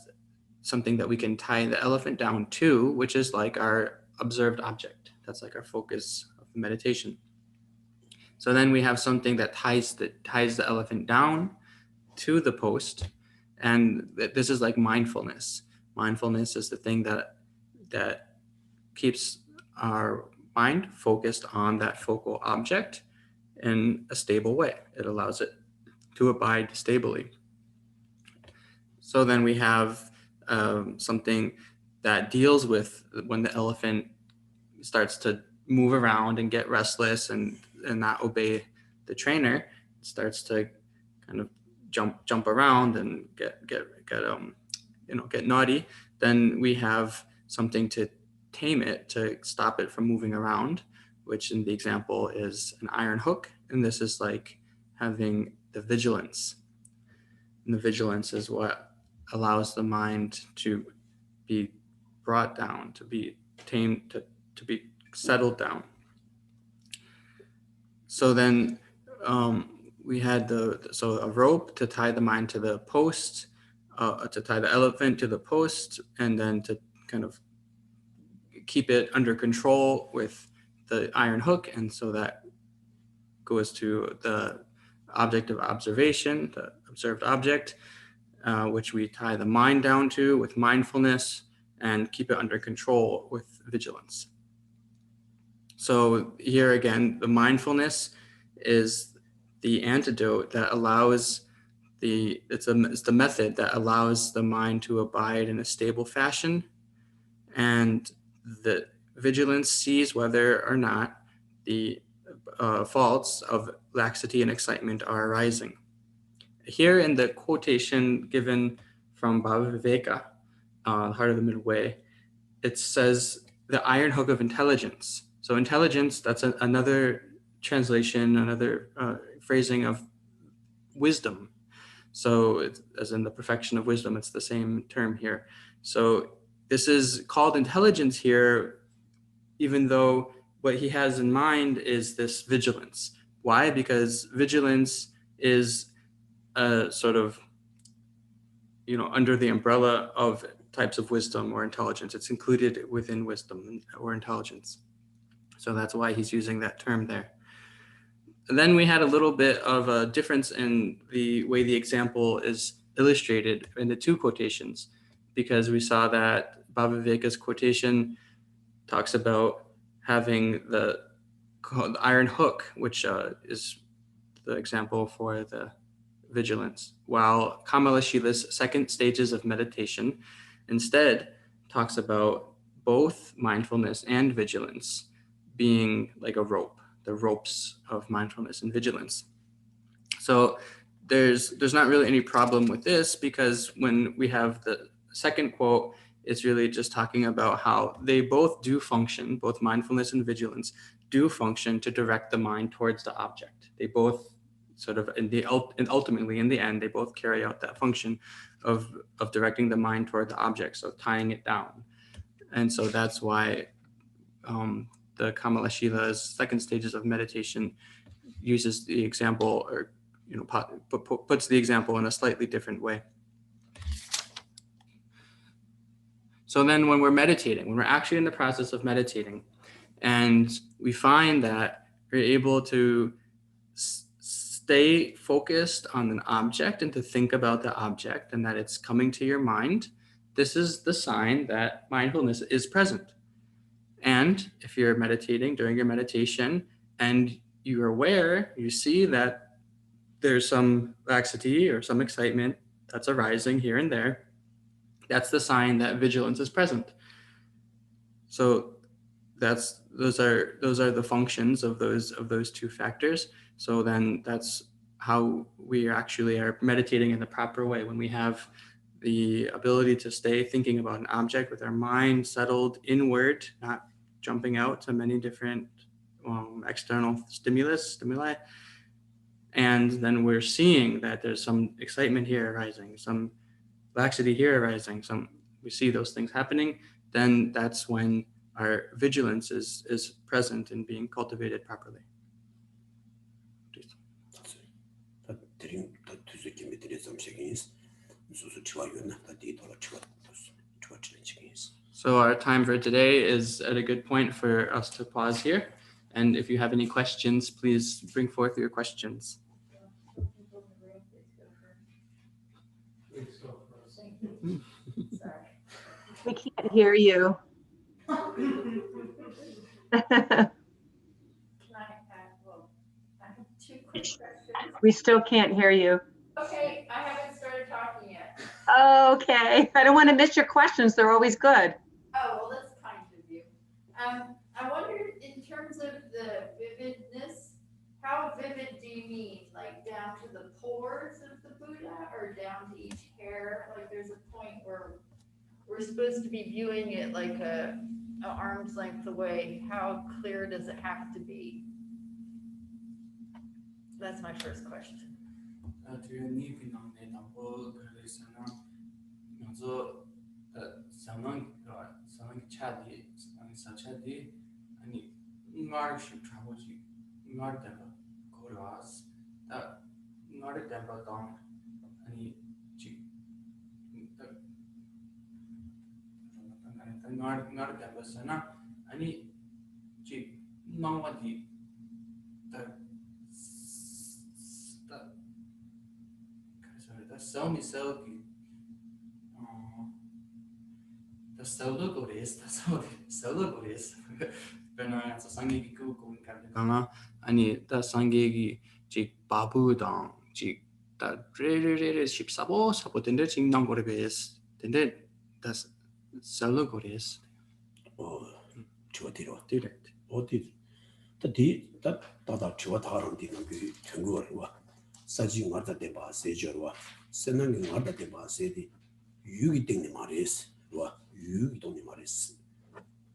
something that we can tie the elephant down to, which is like our observed object. That's like our focus of the meditation. So then we have something that ties the elephant down to the post, and this is like mindfulness. Mindfulness is the thing that keeps our mind focused on that focal object in a stable way. It allows it to abide stably. So then we have something that deals with when the elephant starts to move around and get restless and not obey the trainer. It starts to kind of jump around and get naughty. Then we have something to tame it, to stop it from moving around, which in the example is an iron hook. And this is like having the vigilance. And the vigilance is what allows the mind to be brought down, to be tamed, to be settled down. So then we had a rope to tie the mind to the post, to tie the elephant to the post, and then to kind of keep it under control with the iron hook, and so that goes to the object of observation, the observed object, which we tie the mind down to with mindfulness and keep it under control with vigilance. So here again, the mindfulness is the antidote that allows it's the method that allows the mind to abide in a stable fashion, and the vigilance sees whether or not the faults of laxity and excitement are arising. Here in the quotation given from Bhava Viveka, the Heart of the Middle Way, it says the iron hook of intelligence. So intelligence, that's another translation, another phrasing of wisdom. So as in the perfection of wisdom, it's the same term here. So this is called intelligence here, even though what he has in mind is this vigilance. Why? Because vigilance is a sort of, under the umbrella of types of wisdom or intelligence. It's included within wisdom or intelligence. So that's why he's using that term there. And then we had a little bit of a difference in the way the example is illustrated in the two quotations, because we saw that Bhava Viveka's quotation talks about having the iron hook, which is the example for the vigilance, while Kamalashila's second stages of meditation instead talks about both mindfulness and vigilance being like a rope, the ropes of mindfulness and vigilance. So there's not really any problem with this, because when we have the second quote, it's really just talking about how they both do function, both mindfulness and vigilance do function to direct the mind towards the object. They both sort of, and ultimately in the end, they both carry out that function of directing the mind toward the object, so tying it down. And so that's why the Kamalashila's second stages of meditation uses the example, or puts the example in a slightly different way. So then when we're meditating, when we're actually in the process of meditating, and we find that we're able to stay focused on an object and to think about the object, and that it's coming to your mind, this is the sign that mindfulness is present. And if you're meditating during your meditation and you're aware, you see that there's some laxity or some excitement that's arising here and there, that's the sign that vigilance is present. So those are the functions of those two factors. So then that's how we actually are meditating in the proper way, when we have the ability to stay thinking about an object with our mind settled inward, not jumping out to many different external stimuli. And then we're seeing that there's some excitement here arising, some laxity here arising, we see those things happening, then that's when our vigilance is present and being cultivated properly. So our time for today is at a good point for us to pause here. And if you have any questions, please bring forth your questions. We can't hear you. We still can't hear you. Okay, I haven't started talking yet. Okay, I don't want to miss your questions. They're always good. Oh, well, that's kind of you. I wondered, in terms of the vividness, how vivid do you mean? Like down to the pores of the Buddha, or down to each hair? Like there's a point where we're supposed to be viewing it like a arm's length away. How clear does it have to be? That's my first question. ngar da basana ani chi nongwadi the Sony Selki the solo gores the solo gores bena sa sangi ki ku kun kanga ani the sangi ki chi babu dang chi ta re ship sabo tende ching nang gore bes tende the solo gores 주어 뒤로 direct 어디 다 다다 주어 다른 데는 그 전거와 사지 말다 대바 세저와 세능이 말다 대바 세디 유기 때문에 말이스 와 유기 때문에 말이스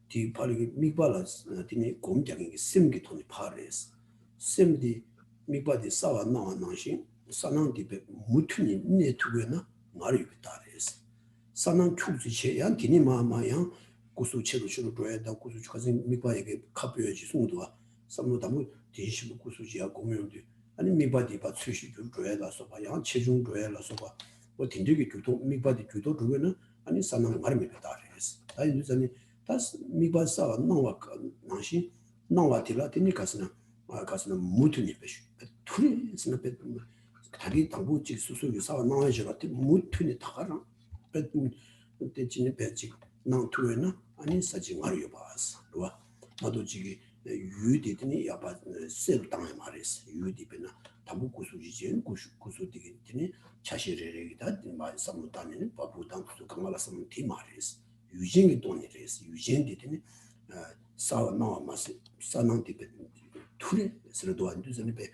디 팔이 미발라스 디니 공장이 심기 돈이 파레스 심디 미바디 싸와 나와 나신 사낭디 베 무튼이 네트워나 말이 있다레스 사낭 축지 제한 디니 마마양 구수 체로 주로 줘야다 구수 가서 미바에게 카피해지 송도와 삼노다무 대시부 구수지야 공용도 아니 미바디 바 수시 줄 줘야다서 봐야 체중 줘야라서 봐뭐 딘디기 교통 미바디 교도 주면은 아니 사낭 말이 있다레스 아니 누자니 다스 미바사 나와 나시 나와티라 디니 가스나 무튼이 베시 투리 스나베 다리 당부지 수수기 사와 나와지라 무튼이 타가라 베 때진이 베지 나투에나 아니 사지 말이요 봐서 와 나도 지기 유디드니 야바 셀 땅에 말했어 유디베나 당부 구수지진 구수디기니 자시레레기다 말 삼무다니는 바부당 수 강말았으면 디 말했어 유진이 돈이래서 유진디드니 사와 나와마스 사낭디베 투레 스르도 안 되는 베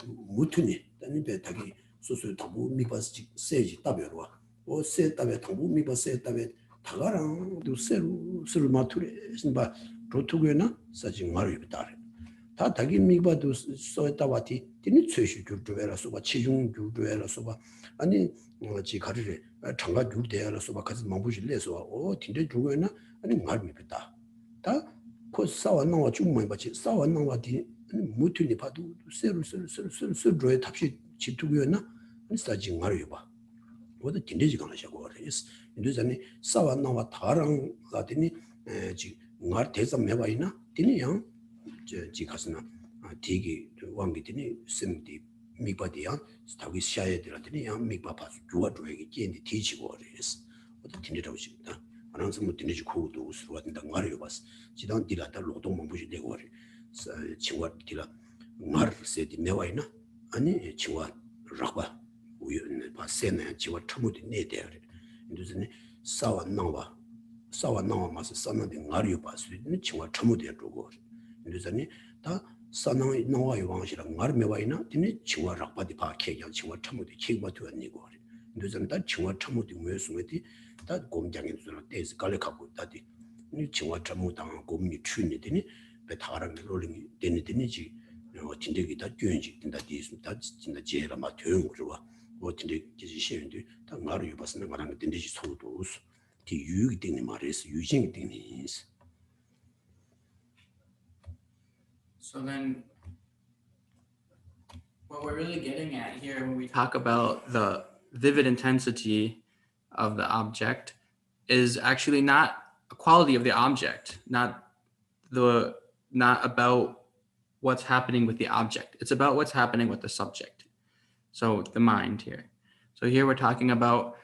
무튼이 아니 베 다기 소소 당부 미바스 세지 답여와 오세 답에 당부 미바스 답에 다가랑 두세루 스르 마투레 신바 로투게나 사지 말이 있다래 다 다기 미바도 소에다와티 디니 최시 줄줄에라서 봐 치중 줄줄에라서 봐 아니 지 가리래 장가 줄대라서 봐 가서 망부실래서 오 딘데 주고나 아니 말이 있다 다코 싸워 나와 주문 받지 싸워 나와디 무튼이 봐도 세루 스르 답시 집두고나 아니 사지 말이 봐 모두 딘데지 가나셔고 그래서 인도전에 싸워 나와 다랑 가더니 지 ngar tesa mewa ina tini yang ji kasana tiki wangi tini simdi mikpa di yang stagi shaya dira tini yang mikpa pa juwa juwa ki jendi tichi go res wata tini rawu shimda anang samu tini ji kuhu du usruwa tinda ngar yo bas jidang dila da lodong mambushi lego re chingwa dila ngar se di mewa ina ani chingwa rakba uyo pa sena yang chingwa chamu di ne de re induzini sawa 나와 마스 사나데 나리오 바스는 치와 처무데 주고 그래서니 다 사나이 나와요 왕시랑 나르메와이나 디니 치와 락바디 바케야 치와 처무데 케바도 아니고 그래서 다 치와 처무데 무엇으로디 다 공장에 들어 데스 갈레카고 다디 니 치와 처무당 공미 추니디니 베타랑 롤링이 되니지 진짜기 다 교인지 된다 디스 다 진짜 제라 마 교용 그러와 뭐 진짜 지시 시행도 다 나리오 바스는 말하는 된지 소도 디 유기 되니 말이스 유진 되니 So then what we're really getting at here when we talk about the vivid intensity of the object is actually not a quality of the object, not about what's happening with the object. It's about what's happening with the subject. So the mind here. So here we're talking about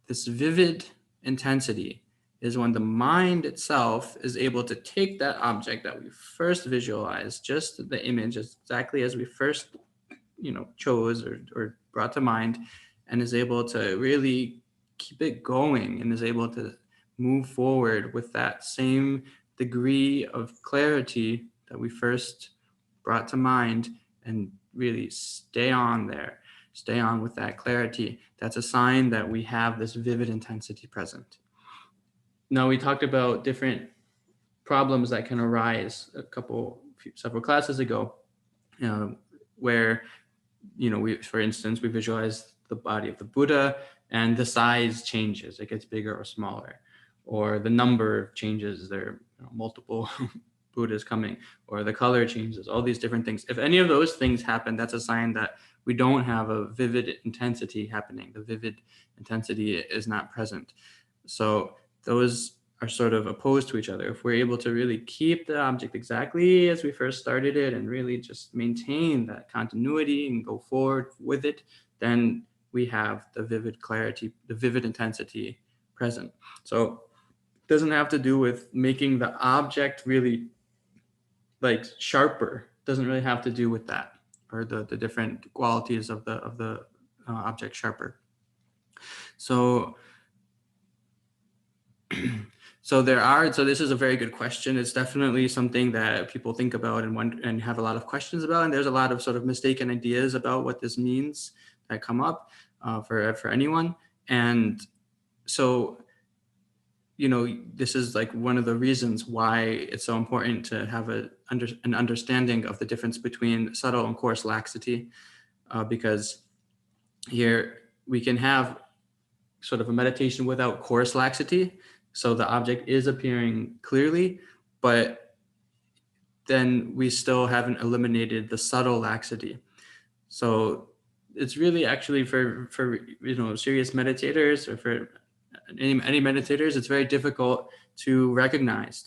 this vivid intensity is when the mind itself is able to take that object that we first visualized, just the image exactly as we first, chose or brought to mind, and is able to really keep it going and is able to move forward with that same degree of clarity that we first brought to mind and really stay on with that clarity. That's a sign that we have this vivid intensity present. Now, we talked about different problems that can arise several classes ago, where, for instance, we visualize the body of the Buddha and the size changes, it gets bigger or smaller, or the number changes, there are multiple Buddhas coming, or the color changes, all these different things. If any of those things happen, that's a sign that we don't have a vivid intensity happening. The vivid intensity is not present. So those are sort of opposed to each other. If we're able to really keep the object exactly as we first started it and really just maintain that continuity and go forward with it, then we have the vivid clarity, the vivid intensity present. So it doesn't have to do with making the object really like sharper. It doesn't really have to do with that, or the different qualities of the object sharper. So so this is a very good question. It's definitely something that people think about and have a lot of questions about. And there's a lot of sort of mistaken ideas about what this means that come up for anyone. And so, this is like one of the reasons why it's so important to have an understanding of the difference between subtle and coarse laxity, because here we can have sort of a meditation without coarse laxity. So the object is appearing clearly, but then we still haven't eliminated the subtle laxity. So it's really actually for serious meditators, or for any meditators, it's very difficult to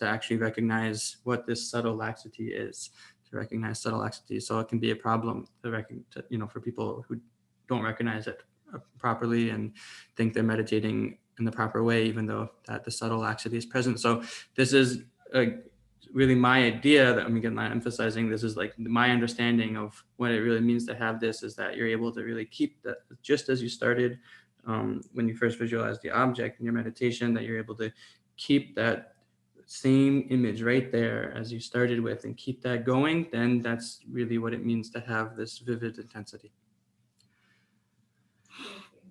actually recognize what this subtle laxity is, to recognize subtle laxity. So it can be a problem for people who don't recognize it properly and think they're meditating in the proper way, even though that the subtle laxity is present. So this is really my idea that I'm emphasizing. This is like my understanding of what it really means to have this, is that you're able to really keep that just as you started when you first visualize the object in your meditation, that you're able to keep that same image right there as you started with and keep that going. Then that's really what it means to have this vivid intensity. Thank you.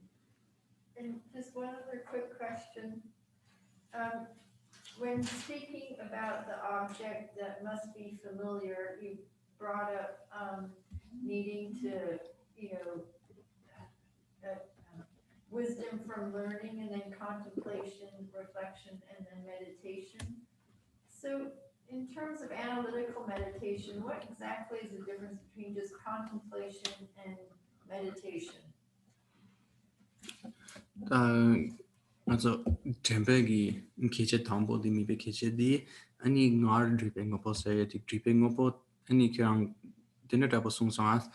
And just one other quick question. When speaking about the object that must be familiar, you brought up needing to, wisdom from learning, and then contemplation, reflection, and then meditation. So in terms of analytical meditation, what exactly is the difference between just contemplation and meditation? Also tempegi keche tambo di mi be keche di ani ngar dripping opo say dripping opo ani kyang dinner tabo sung songas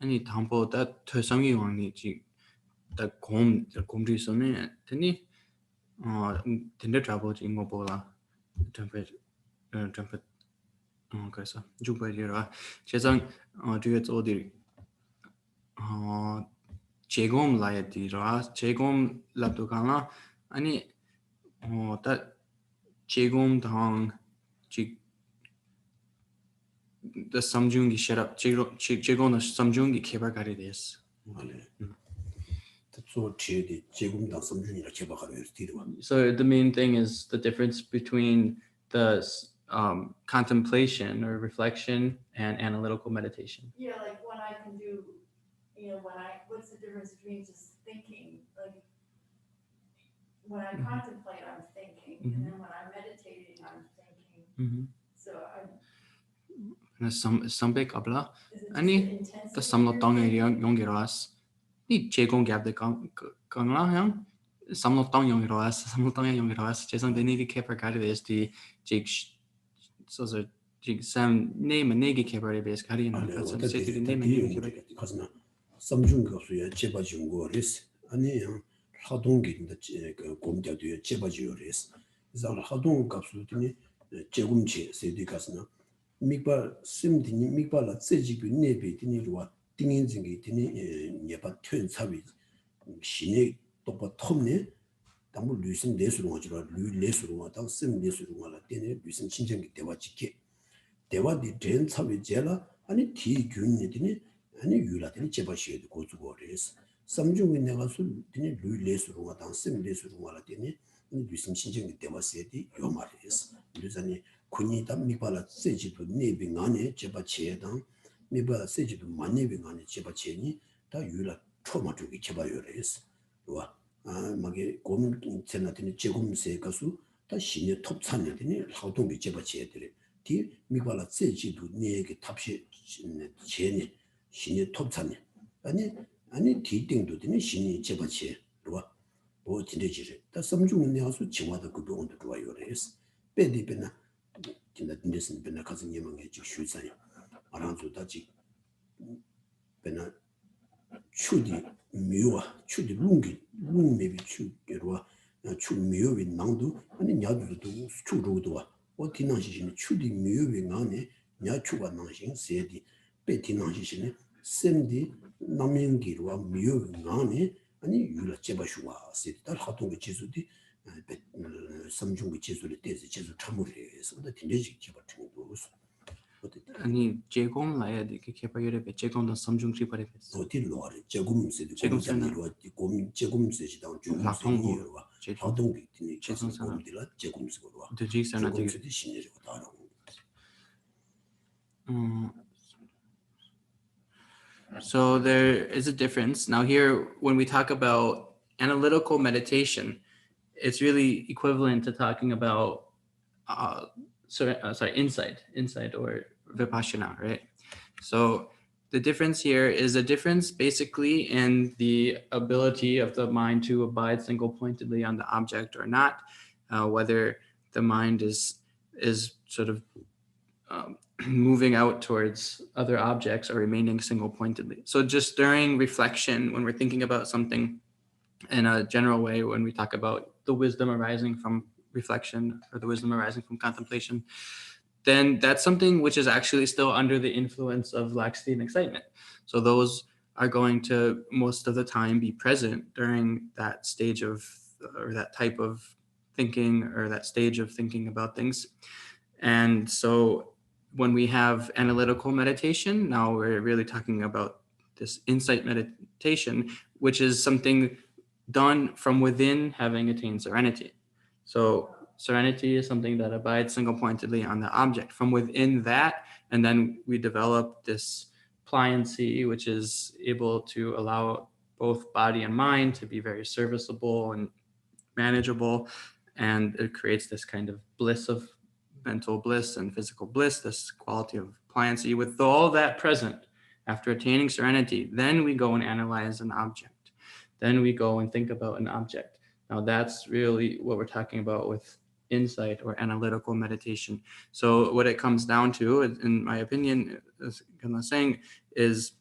ani tambo that thosangi wangni ji da gom ri some tani dinner tabo ji ngopo la tempe kaisa juba jira chesang duet odi 제공 라이디라 제공 랍도가나 아니 다 제공 당지 the samjungi shut up 제공의 samjungi 개발가리 됐어. So the main thing is the difference between the contemplation or reflection and analytical meditation. Yeah, like when I can do, what's the difference between just thinking? Like when I contemplate, I'm thinking, and then when I'm meditating, I'm thinking. So Sambe kabla is it just ani the intensity the of samlotang your thinking? yongiras ni 제공 gabde kangla yang samlotang yongiras 제상 데니기 개발가리 됐지 so sam name negi 개발이 베스 가리는 같은 세들이 name negi 개발 가스나 삼중급수에 제바지운 거레스 아니요 하동기인데 그 공자도에 제바지요레스 그래서 하동급수들이 제금치 세디 가스나 미바 심디니 미바라 세지비 네비디니로와 띵인징이 디니 예바 튀은사비 신이 또바 톱네 당부 루신 내수로 가지고 루레수로 왔다 심 내수로 가라 되네 루신 신경이 대화지게 대화디 된 차비 제라 아니 디균이디니 아니 유라들이 제바시에도 고주고레스 삼중이 내가서 디니 루레수로 왔다 심 내수로 가라 되네 루신 신경이 대화세디 요 말이스 루자니 군이다 미발라 세지도 네빙 안에 제바치에당 미발라 세지도 만네빙 안에 제바치니 다 유라 초마 쪽이 제바요레스 와 막에 곰 전나더니 제곰세 가수 다 신의 톱산이더니 하동비 제바치에들이 디 미발라 세지도 네게 탑시 제네 신의 톱산이 아니 디딩도더니 신이 제바치에 와 오 진짜지래 다 섬중 내가서 지마다 그 부분도 좋아요 그래서 배디배나 진짜 인데스는 배나 가서 예망해 주 쉬잖아요 알아서 다지 배나 추디 미와 추디 룽메비 추게로와 추 미오비 낭도 아니 냐도도 추로도 어디나시신 추디 미오비 안에 냐추가 나신 세디 베티나시신 셈디 남행기로와 미오비 안에 아니 유라 제바슈와 세디 달 하동의 제수디 삼중의 제수를 떼서 제수 참으래서 되지 제바트도 아니 제공 라야 되게 개발에 제공도 삼중지 버려. 어디 로아리 제금세도 제금산이로 곰 제금세지당 라통고 하동이 있니 제금산들라 제금세고로 되지선아 되게 제금세도 신이고 다른 So there is a difference. Now here, when we talk about analytical meditation, it's really equivalent to talking about insight or vipassana, right? So the difference here is a difference basically in the ability of the mind to abide single-pointedly on the object or not, whether the mind is sort of moving out towards other objects or remaining single-pointedly. So just during reflection, when we're thinking about something in a general way, when we talk about the wisdom arising from reflection or the wisdom arising from contemplation, then that's something which is actually still under the influence of laxity and excitement. So those are going to most of the time be present during that stage of, or that type of thinking, or that stage of thinking about things. And so when we have analytical meditation, now we're really talking about this insight meditation, which is something done from within having attained serenity. So serenity is something that abides single-pointedly on the object. From within that, and then we develop this pliancy, which is able to allow both body and mind to be very serviceable and manageable. And it creates this kind of bliss of mental bliss and physical bliss, this quality of pliancy. With all that present, after attaining serenity, then we go and analyze an object. Then we go and think about an object. Now that's really what we're talking about with insight or analytical meditation. So what it comes down to, in my opinion, as I was saying, is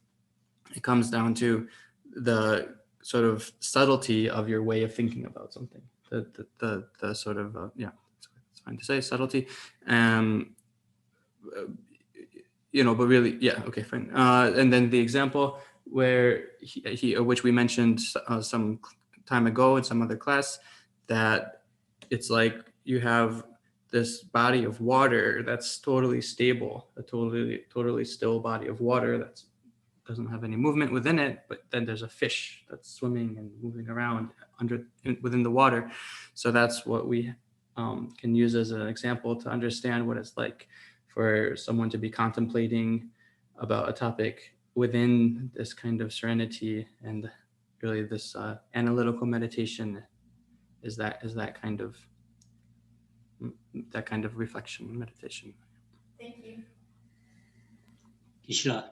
it comes down to the sort of subtlety of your way of thinking about something. The sort of, it's fine to say subtlety. But really, yeah, okay, fine. And then the example where which we mentioned some time ago in some other class, that it's like you have this body of water that's totally stable, a totally still body of water that doesn't have any movement within it, but then there's a fish that's swimming and moving around within the water. So that's what we can use as an example to understand what it's like for someone to be contemplating about a topic within this kind of serenity, and really this analytical meditation is that kind of reflection meditation. Thank you. Geshe.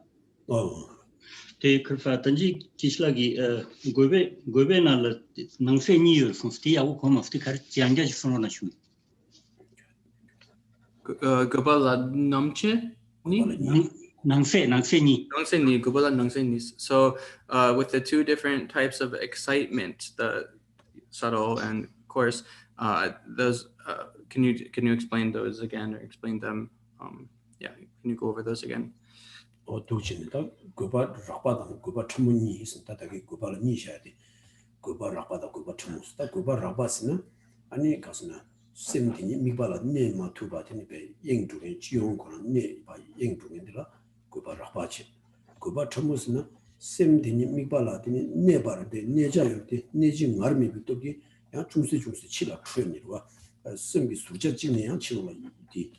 Te kurfa tanji Geshe gobe na la nangse ni yor sonsti ya ko ma fti kar jianga ji sono na shu. Gobala namche ni nangse ni gobala nangse ni. So with the two different types of excitement, the subtle and coarse, those can you explain those again, or explain them? Can you go over those again? 도치니다 고바 라바다 고바 첨문이 있다 다게 고바를 니셔야 돼 고바 라바다 고바 첨무스다 고바 라바스는 아니 가스나 셈디니 미발라 네마 투바티니 베 영주의 지용고는 네바 영주인들아 고바 라바치 고바 첨무스는 셈디니 미발라디니 네바르데 네자요데 네지 마르미 비토기 야 중세 치라 트웬이와 셈비 수저직네야 치로라디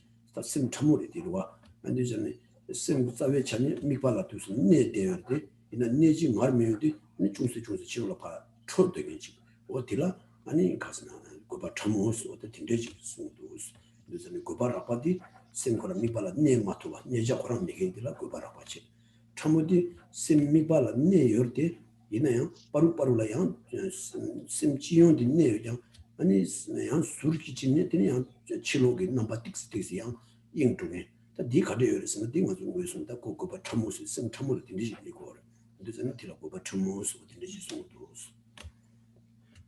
셈 첨무리 디로와 안되잖아요 sem sabe chani mikpala tu sun ne deyarde ina neji ngar meyode ne chungse chirola pa chod de genji o dila ani kasna goba chamos o de tindeji sundos dizane goba rapadi sem kora mikpala ne matuba neja kora megendila goba rapachi chamodi sem mikpala ne yorde 이나요 바로바로라 양 심지용 dinne 양 아니 양 술기 진네 되네 양 치료기 넘버 6 양 인중에 다 가려요서 네가 좀 왜선다 고고바 참모스 심 참모를 dinne 이거 그래서 들어고 바 참모스 dinne 소도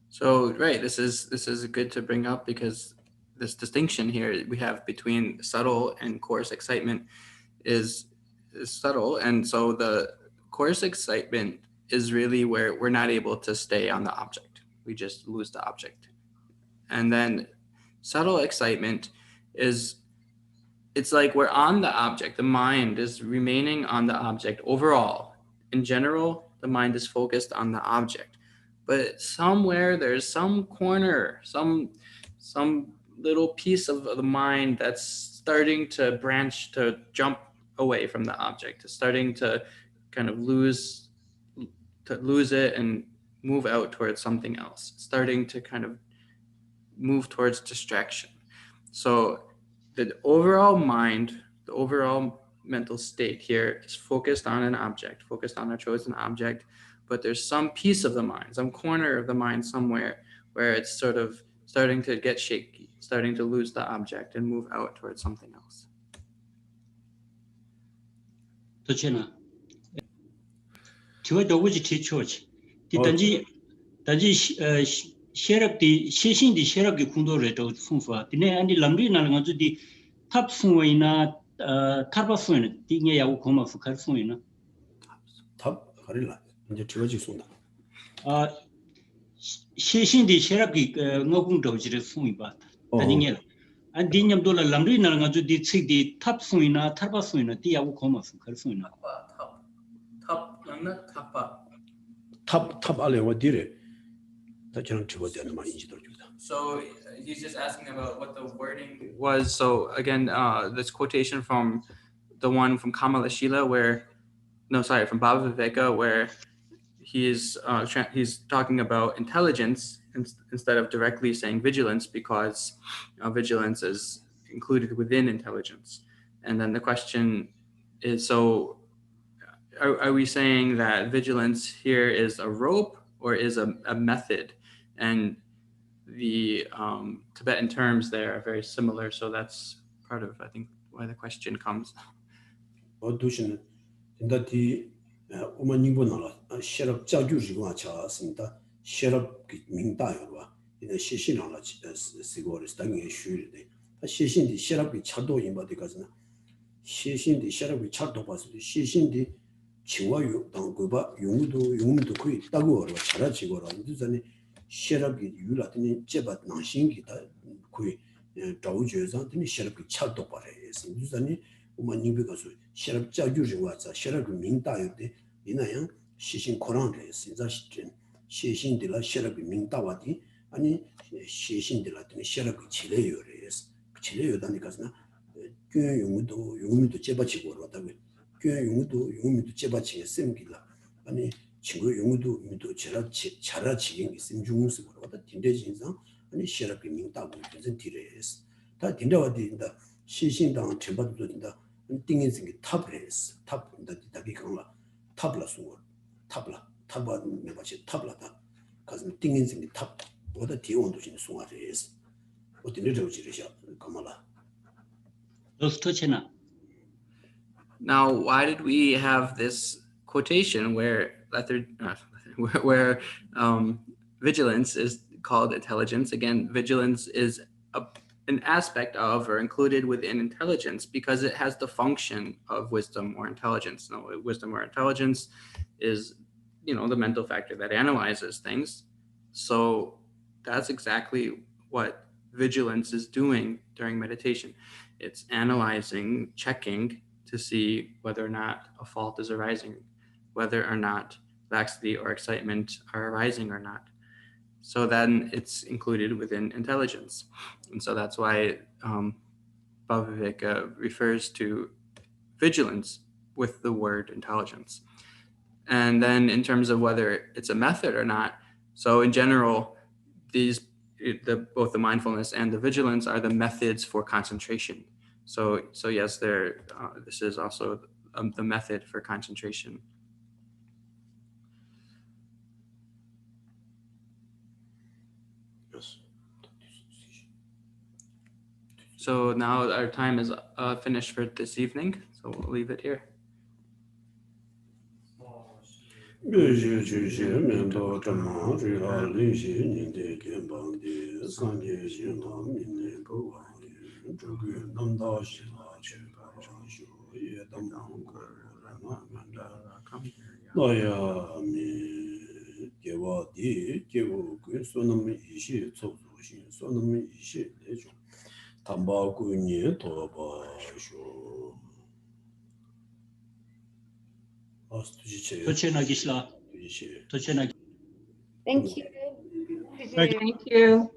So right, this is good to bring up because this distinction here we have between subtle and coarse excitement is subtle, and so the coarse excitement is really where we're not able to stay on the object. We just lose the object. And then subtle excitement is, it's like we're on the object. The mind is remaining on the object overall. In general, the mind is focused on the object. But somewhere there's some corner, some little piece of the mind that's starting to branch, to jump away from the object. It's starting to kind of lose it and move out towards something else. It's starting to kind of move towards distraction. So the overall mind, the overall mental state here is focused on an object, focused on a chosen object, but there's some piece of the mind, some corner of the mind somewhere where it's sort of starting to get shaky, starting to lose the object and move out towards something else. 도체나. 저 도구지 티초치. 디단지 셰럽디 시신디 셰럽기 군도를 또 풍부하. 디네 안디 람리나는 가지고 탑 풍어이나 타바풍은 띵에 야고 고마 fu칼 풍이나. 탑 가릴라 이제 저지 손다 시신디 셰럽기 ngawang 풍이 봐. 아니냐. 안 디냠돌라 람리나는 가지고 디 칙디 탑 풍이나 타바 풍이나 띠야고 고마 fu칼 풍이나. 탑 알레와 디레 다 저랑 저거되는 말 인지도 주다 So he's just asking about what the wording was. So again, this quotation from the one from Kamala Shila, from Bhava Viveka, where he's talking about intelligence instead of directly saying vigilance, because vigilance is included within intelligence. And then the question is, so are we saying that vigilance here is a rope or is a method? And the Tibetan terms there are very similar, so that's part of, I think, why the question comes. 어두시는 인다티 오만닝보나라 셰럽 자주지고 아차습니다. 셰럽 민다요와 이제 시신하나 시고를 당에 쉬르데 시신디 셰럽이 차도 임바데가즈나 시신디 셰럽이 차도 봐서 시신디 치와요 당고바 용무도 거의 따고로 잘아지고라 이전에 셰럽이 유라더니 제바 나신기다 거의 자우주에서더니 셰럽이 차도 봐래서 이전에 오만닝비가서 셰럽 자주지고 아차 셰럽이 민다요데 이나양 시신 코란데 진짜 시신들라 셰럽이 민다와디 아니 시신들라더니 셰럽이 치레요래서 치레요다니까스나 그 용무도 제바치고 왔다고 용무도 제바치게 셈기라 아니 친구 용무도 잘아치긴 있음 중스고 왔다 딘대진상 아니 셰럽이 민다고 이제 디레스 다 딘다와디다 시신당 전반도 된다 띵인 생기 탑레스 탑다 다기 강라 탑라스고 탑바 메바치 탑라다 가슴 띵인 생기 탑 보다 디온도 진 송아레스 어디 내려오지르샤 가마라 도스토체나. Now, why did we have this quotation where vigilance is called intelligence? Again, vigilance is an aspect of or included within intelligence because it has the function of wisdom or intelligence. Now, wisdom or intelligence is, the mental factor that analyzes things. So that's exactly what vigilance is doing during meditation. It's analyzing, checking to see whether or not a fault is arising, whether or not laxity or excitement are arising or not. So then it's included within intelligence. And so that's why Bhaviveka refers to vigilance with the word intelligence. And then in terms of whether it's a method or not, so in general, both the mindfulness and the vigilance are the methods for concentration. So yes, this is also the method for concentration. So now our time is finished for this evening, so we'll leave it here. Geshe Geshe Mendo Chenmo Rila Lishe Ninde Genbang De Sanje Xinla Minne Bowang Zhugu Namda Xinla Chupa Shangshu Ye Damang Rama Manda Naya Mi Gewa Di Gewu Gu Sonam Ishi Tsozu Xin Sonam Ishi Leju Tamba Gu Nye Toba Shu Astuji 도체나 기슬라. 도체나 Thank you. Thank you.